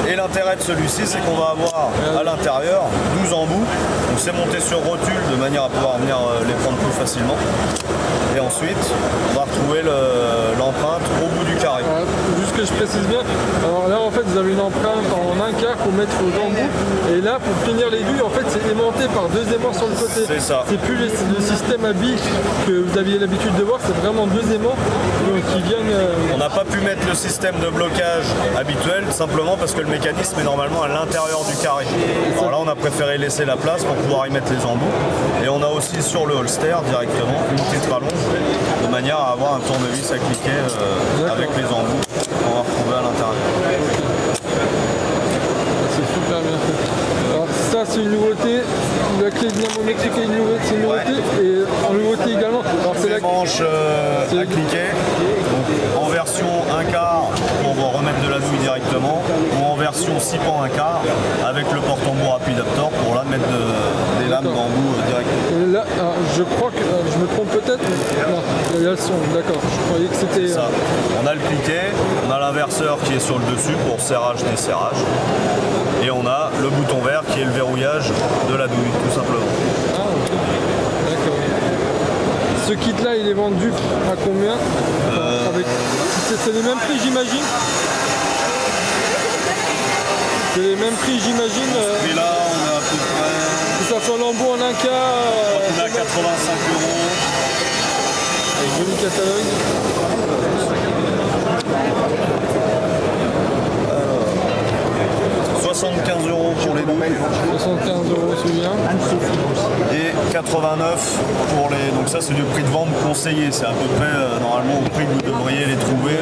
Et l'intérêt de celui-ci, c'est qu'on va avoir à l'intérieur 12 embouts. Donc c'est monté sur rotule de manière à pouvoir venir les prendre plus facilement. Et ensuite, on va retrouver l'empreinte au bout du carré. Alors, juste que je précise bien, alors là en fait vous avez une empreinte en un quart pour mettre aux embouts. Et là pour tenir les douilles, en fait c'est aimanté par 2 aimants sur le côté. C'est ça. C'est plus le système à billes que vous aviez l'habitude de voir, c'est vraiment 2 aimants qui viennent. On n'a pas pu mettre le système de blocage habituel, simplement parce que le mécanisme est normalement à l'intérieur du carré. Alors là, on a préféré laisser la place pour pouvoir y mettre les embouts. Et on a aussi sur le holster directement une petite rallonge, de manière à avoir un tournevis à cliquer avec les embouts qu'on va retrouver à l'intérieur. C'est super bien fait. Alors ça c'est une nouveauté, la clé dynamométrique est une nouveauté, et en nouveauté également. Alors c'est la manche à cliquer, donc en version 1 quart pour remettre de la douille directement, ou en version 6 pans 1 quart avec le porte-embout Rapidaptor pour là mettre des lames d'embout directement. Et là, alors, je crois que je me trompe peut-être, non, il y a le son, d'accord, je croyais que c'était. Ça. On a le cliquet, on a l'inverseur qui est sur le dessus pour serrage-desserrage, et on a le bouton vert qui est le verrouillage de la douille, tout simplement. Ah, ok. D'accord. Ce kit là il est vendu à combien C'est les mêmes prix j'imagine. C'est les mêmes prix j'imagine. Et là on est à peu près. Que ça soit l'embout en un quart. On est à 85 €. Joli catalogue. 75 € pour les douilles. 75 € celui-là. Et 89 pour les. Donc ça c'est le prix de vente conseillé. C'est à peu près normalement au prix que vous devriez les trouver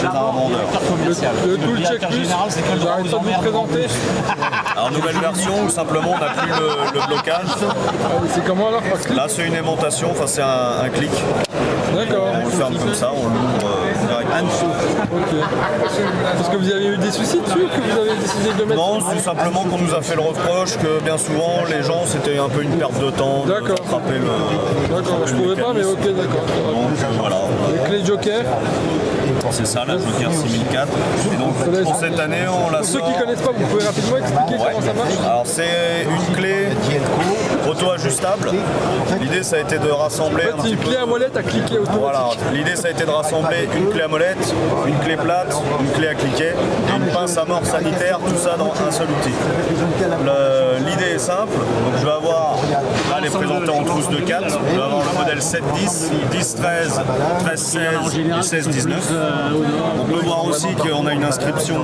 chez un vendeur. Le Tool Check Plus, j'arrête pas de vous présenter. Alors nouvelle version où simplement on n'a plus le blocage. C'est comment alors par clic? Là c'est une aimantation, enfin c'est un clic. D'accord. On le ferme comme ça, on l'ouvre directement. Ok. Parce que vous avez eu des soucis dessus que vous avez décidé de mettre? Non, c'est simplement qu'on nous a fait le reproche que bien souvent les gens c'était un peu une perte de temps de rattraper le. D'accord, je trouvais pas, mais ok, d'accord. Donc voilà. Les clés Joker. C'est ça, la Joker 6004. Et donc pour cette année, on l'a. Pour ceux qui connaissent pas, vous pouvez rapidement expliquer comment ça marche? Alors c'est une clé auto-ajustable. L'idée ça a été de rassembler. En fait, c'est une clé à molette à cliquer autour. Voilà, l'idée ça a été de rassembler une clé à molette, une clé plate, une clé à cliquer et une pince à mort sanitaire, tout ça dans un seul outil. L'idée est simple, donc je vais avoir, là elle est présentée en trousse de 4, je vais avoir le modèle 7-10, 10-13, 13-16 et 16-19. On peut voir aussi qu'on a une inscription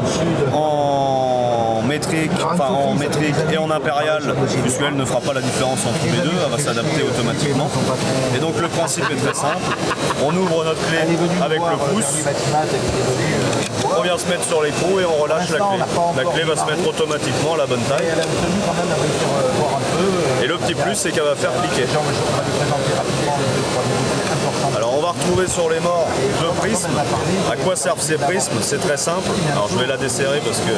en métrique et en impérial, puisqu'elle ne fera pas la différence entre les deux, elle va s'adapter automatiquement. Et donc le principe est très simple, on ouvre notre clé avec le pouce, on vient se mettre sur l'écrou et on relâche la clé. La clé va se mettre automatiquement à la bonne taille. Et le petit plus, c'est qu'elle va faire cliquer. Alors on va retrouver sur les morts deux prismes. À quoi servent ces prismes? C'est très simple. Alors je vais la desserrer parce que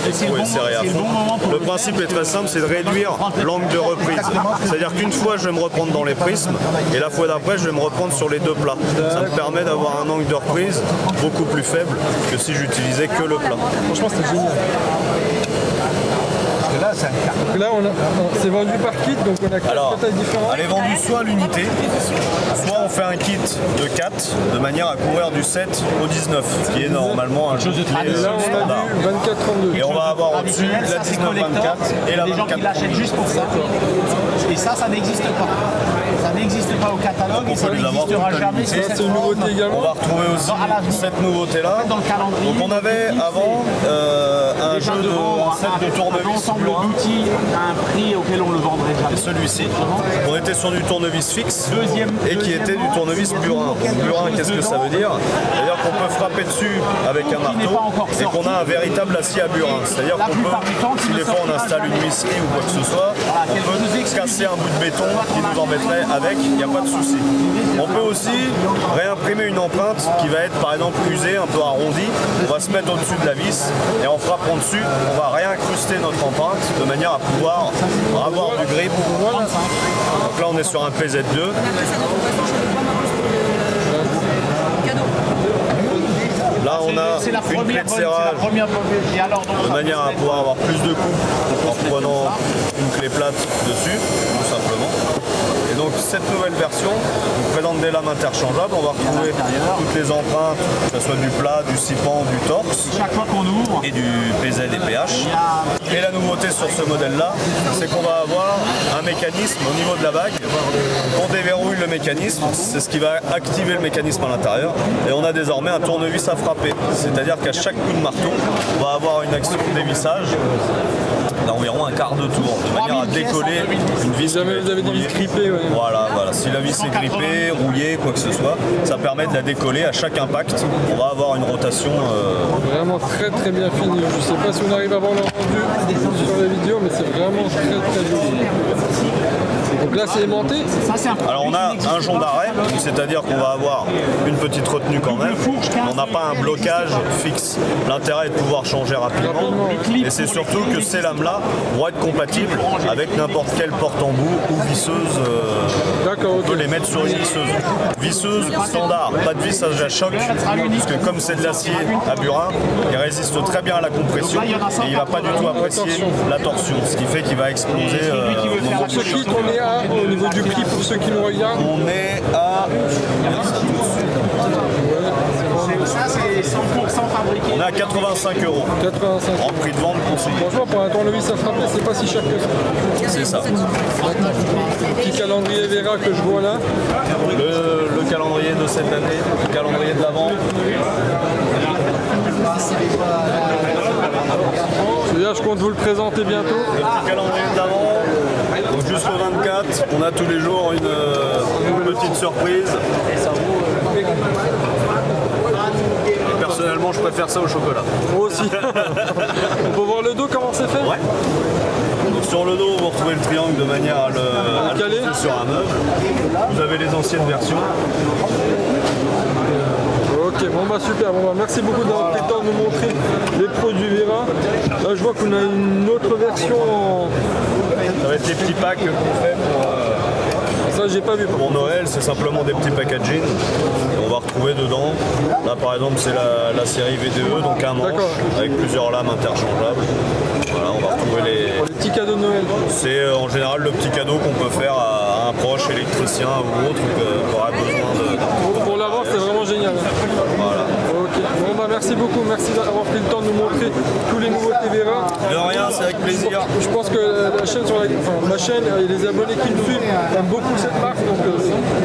l'écrou est serré à fond. Le principe est très simple, c'est de réduire l'angle de reprise. C'est-à-dire qu'une fois je vais me reprendre dans les prismes et la fois d'après je vais me reprendre sur les deux plats. Ça me permet d'avoir un angle de reprise beaucoup plus faible que si j'utilisais que le plat. Franchement c'était génial. Donc là, c'est vendu par kit, donc on a 4 tailles différentes. Elle est vendue soit à l'unité, soit on fait un kit de 4 de manière à couvrir du 7 au 19, qui est normalement un jeu de clé là, on standard. a du 24-32. Et on va avoir au-dessus la 19-24 et la 24-32. Les gens qui l'achètent juste pour ça. Et ça n'existe pas. Ça n'existe pas au catalogue et ça n'existera jamais. Ça, c'est une nouveauté également. On va retrouver aussi cette nouveauté-là. Dans le calendrier. Donc on avait avant un jeu un set de tournevis d'outils à un prix auquel on le vendrait jamais. Et celui-ci, on était sur du tournevis fixe et qui était du tournevis burin. Burin, qu'est-ce que ça veut dire? C'est-à-dire qu'on peut frapper dessus avec un marteau et qu'on a un véritable acier à burin. C'est-à-dire qu'on peut, si des fois on installe une huisserie ou quoi que ce soit, on peut casser un bout de béton qui nous embêterait avec, il n'y a pas de souci. On peut aussi réimprimer une empreinte qui va être par exemple usée, un peu arrondie. On va se mettre au-dessus de la vis et en frappant dessus, on va réincruster notre empreinte de manière à pouvoir avoir du grip. Donc là on est sur un PZ2. Là on a une clé de serrage de manière à pouvoir avoir plus de coups en prenant une clé plate dessus, tout simplement. Et donc cette nouvelle version nous présente des lames interchangeables. On va retrouver toutes les empreintes, que ce soit du plat, du sipan, du torse, et du PZ et PH. Et la nouveauté sur ce modèle-là, c'est qu'on va avoir un mécanisme au niveau de la bague. On déverrouille le mécanisme, c'est ce qui va activer le mécanisme à l'intérieur. Et on a désormais un tournevis à frapper. C'est-à-dire qu'à chaque coup de marteau, on va avoir une action de dévissage d'environ un quart de tour, de manière à décoller une vis. Si jamais vous avez des vis grippées, ouais. Voilà. Si la vis est grippée, rouillée, quoi que ce soit, ça permet de la décoller à chaque impact. On va avoir une rotation. Vraiment très très bien fini. Je ne sais pas si on arrive à voir le rendu sur la vidéo, mais c'est vraiment très très joli. Donc là c'est aimanté. Alors on a un jonc d'arrêt, c'est-à-dire qu'on va avoir une petite retenue quand même. On n'a pas un blocage fixe. L'intérêt est de pouvoir changer rapidement. Et c'est surtout que ces lames-là vont être compatibles avec n'importe quelle porte-embout ou visseuse. On peut les mettre sur une visseuse. Visseuse standard, pas de vissage à choc, puisque comme c'est de l'acier à burin, il résiste très bien à la compression et il ne va pas du tout apprécier la torsion, ce qui fait qu'il va exploser au moment du choc. On est à, au niveau du prix pour ceux qui nous regardent. On est à... Ça c'est 100% fabriqué. On est à 85 €. 85. En prix de vente conseillé. Franchement, pour un tournevis à frapper, c'est pas si cher que ça. C'est ça. Le petit calendrier Vera que je vois là. Le calendrier de cette année, le calendrier de l'avant. Celui-là, je compte vous le présenter bientôt. Le petit calendrier de l'avant. Donc jusqu'au 24, on a tous les jours une petite surprise. Et personnellement, je préfère ça au chocolat. Moi aussi. On peut voir le dos, comment c'est fait? Ouais. Donc sur le dos, vous retrouvez le triangle de manière à le caler poser sur un meuble. Vous avez les anciennes versions. Ok, Ok, bon bah super, bon bah merci beaucoup d'avoir pris le temps de nous montrer les produits Vera. Là je vois qu'on a une autre version en... Ça va être les petits packs qu'on fait pour... Ça j'ai pas vu. Pour Noël, c'est simplement des petits packaging. On va retrouver dedans, là par exemple c'est la série VDE, donc un manche avec plusieurs lames interchangeables. Voilà, on va retrouver les petits cadeaux de Noël. C'est en général le petit cadeau qu'on peut faire à un proche électricien ou autre qui aura besoin de... Pour l'avant c'est vraiment génial. Voilà. Ok, bon bah merci beaucoup, merci d'avoir pris le temps de nous montrer tous les nouveautés Vera. De rien, c'est avec plaisir. Je pense que la chaîne ma chaîne et les abonnés qui me suivent aiment beaucoup cette marque, donc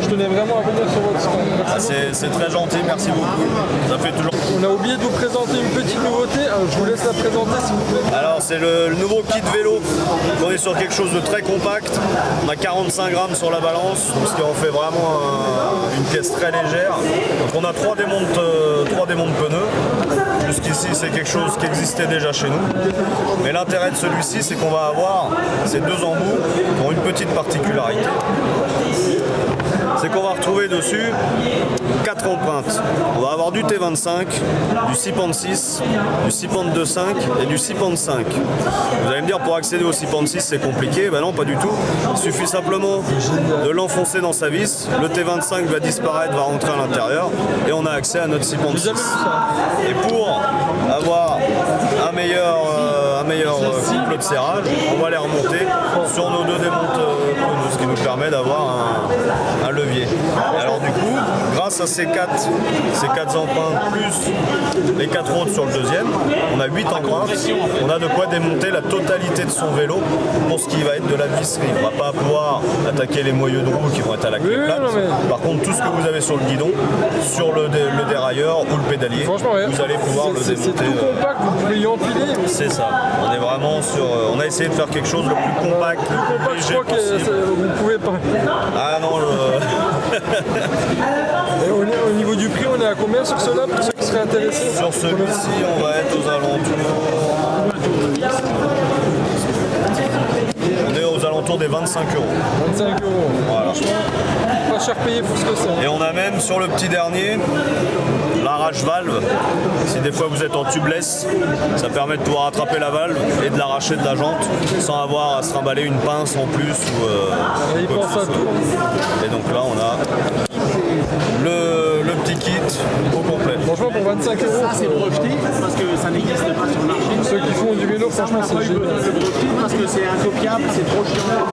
je tenais vraiment à venir sur votre stand. C'est très gentil, merci beaucoup. Ça fait toujours... On a oublié de vous présenter une petite nouveauté, je vous laisse la présenter s'il vous plaît. Alors c'est le nouveau kit vélo. On est sur quelque chose de très compact. On a 45 grammes sur la balance, ce qui en fait vraiment une pièce très légère. Donc on a 3 démontes pneus. Jusqu'ici c'est quelque chose qui existait déjà chez nous. Mais l'intérêt de celui-ci c'est qu'on va avoir ces 2 embouts pour une petite particularité. C'est qu'on va retrouver dessus 4 empreintes. On va avoir du T25, du Sipand 6, du Sipand 2.5 et du Sipand 5. Vous allez me dire pour accéder au Sipand 6 c'est compliqué, ben non pas du tout. Il suffit simplement de l'enfoncer dans sa vis, le T25 va disparaître, va rentrer à l'intérieur et on a accès à notre Sipand 6. Et pour avoir un meilleur couple de serrage, on va les remonter sur nos 2 démontes pneus, ce qui nous permet d'avoir un levier. Et alors du coup, grâce à ces 4 empreintes plus les 4 autres sur le deuxième, on a 8 empreintes, on a de quoi démonter la totalité de son vélo pour ce qui va être de la visserie. On ne va pas pouvoir attaquer les moyeux de roue qui vont être à la clé plate. Par contre, tout ce que vous avez sur le guidon, sur le dérailleur ou le pédalier, vous allez pouvoir le démonter. C'est tout compact, vous pouvez y empiler. C'est ça, on est vraiment sur... On a essayé de faire quelque chose le plus compact, le plus léger possible. Vous pouvez pas. Ah non, Et au niveau du prix, on est à combien sur cela pour ceux qui seraient intéressés? Sur celui-ci, on va être aux alentours... On est aux alentours des 25 €. 25 €. Voilà. Franchement, pas cher payé pour ce que c'est. Et on a même sur le petit dernier l'arrache valve. Si des fois vous êtes en tubeless, ça permet de pouvoir attraper la valve et de l'arracher de la jante sans avoir à se trimballer une pince en plus. Et il pense à tout. Et donc là on a le petit kit au complet. Franchement pour 25 €. Ça c'est breveté parce que ça n'existe pas sur le marché. Ceux qui font du vélo, franchement c'est génial. C'est breveté parce que c'est incopiable, c'est trop chiant.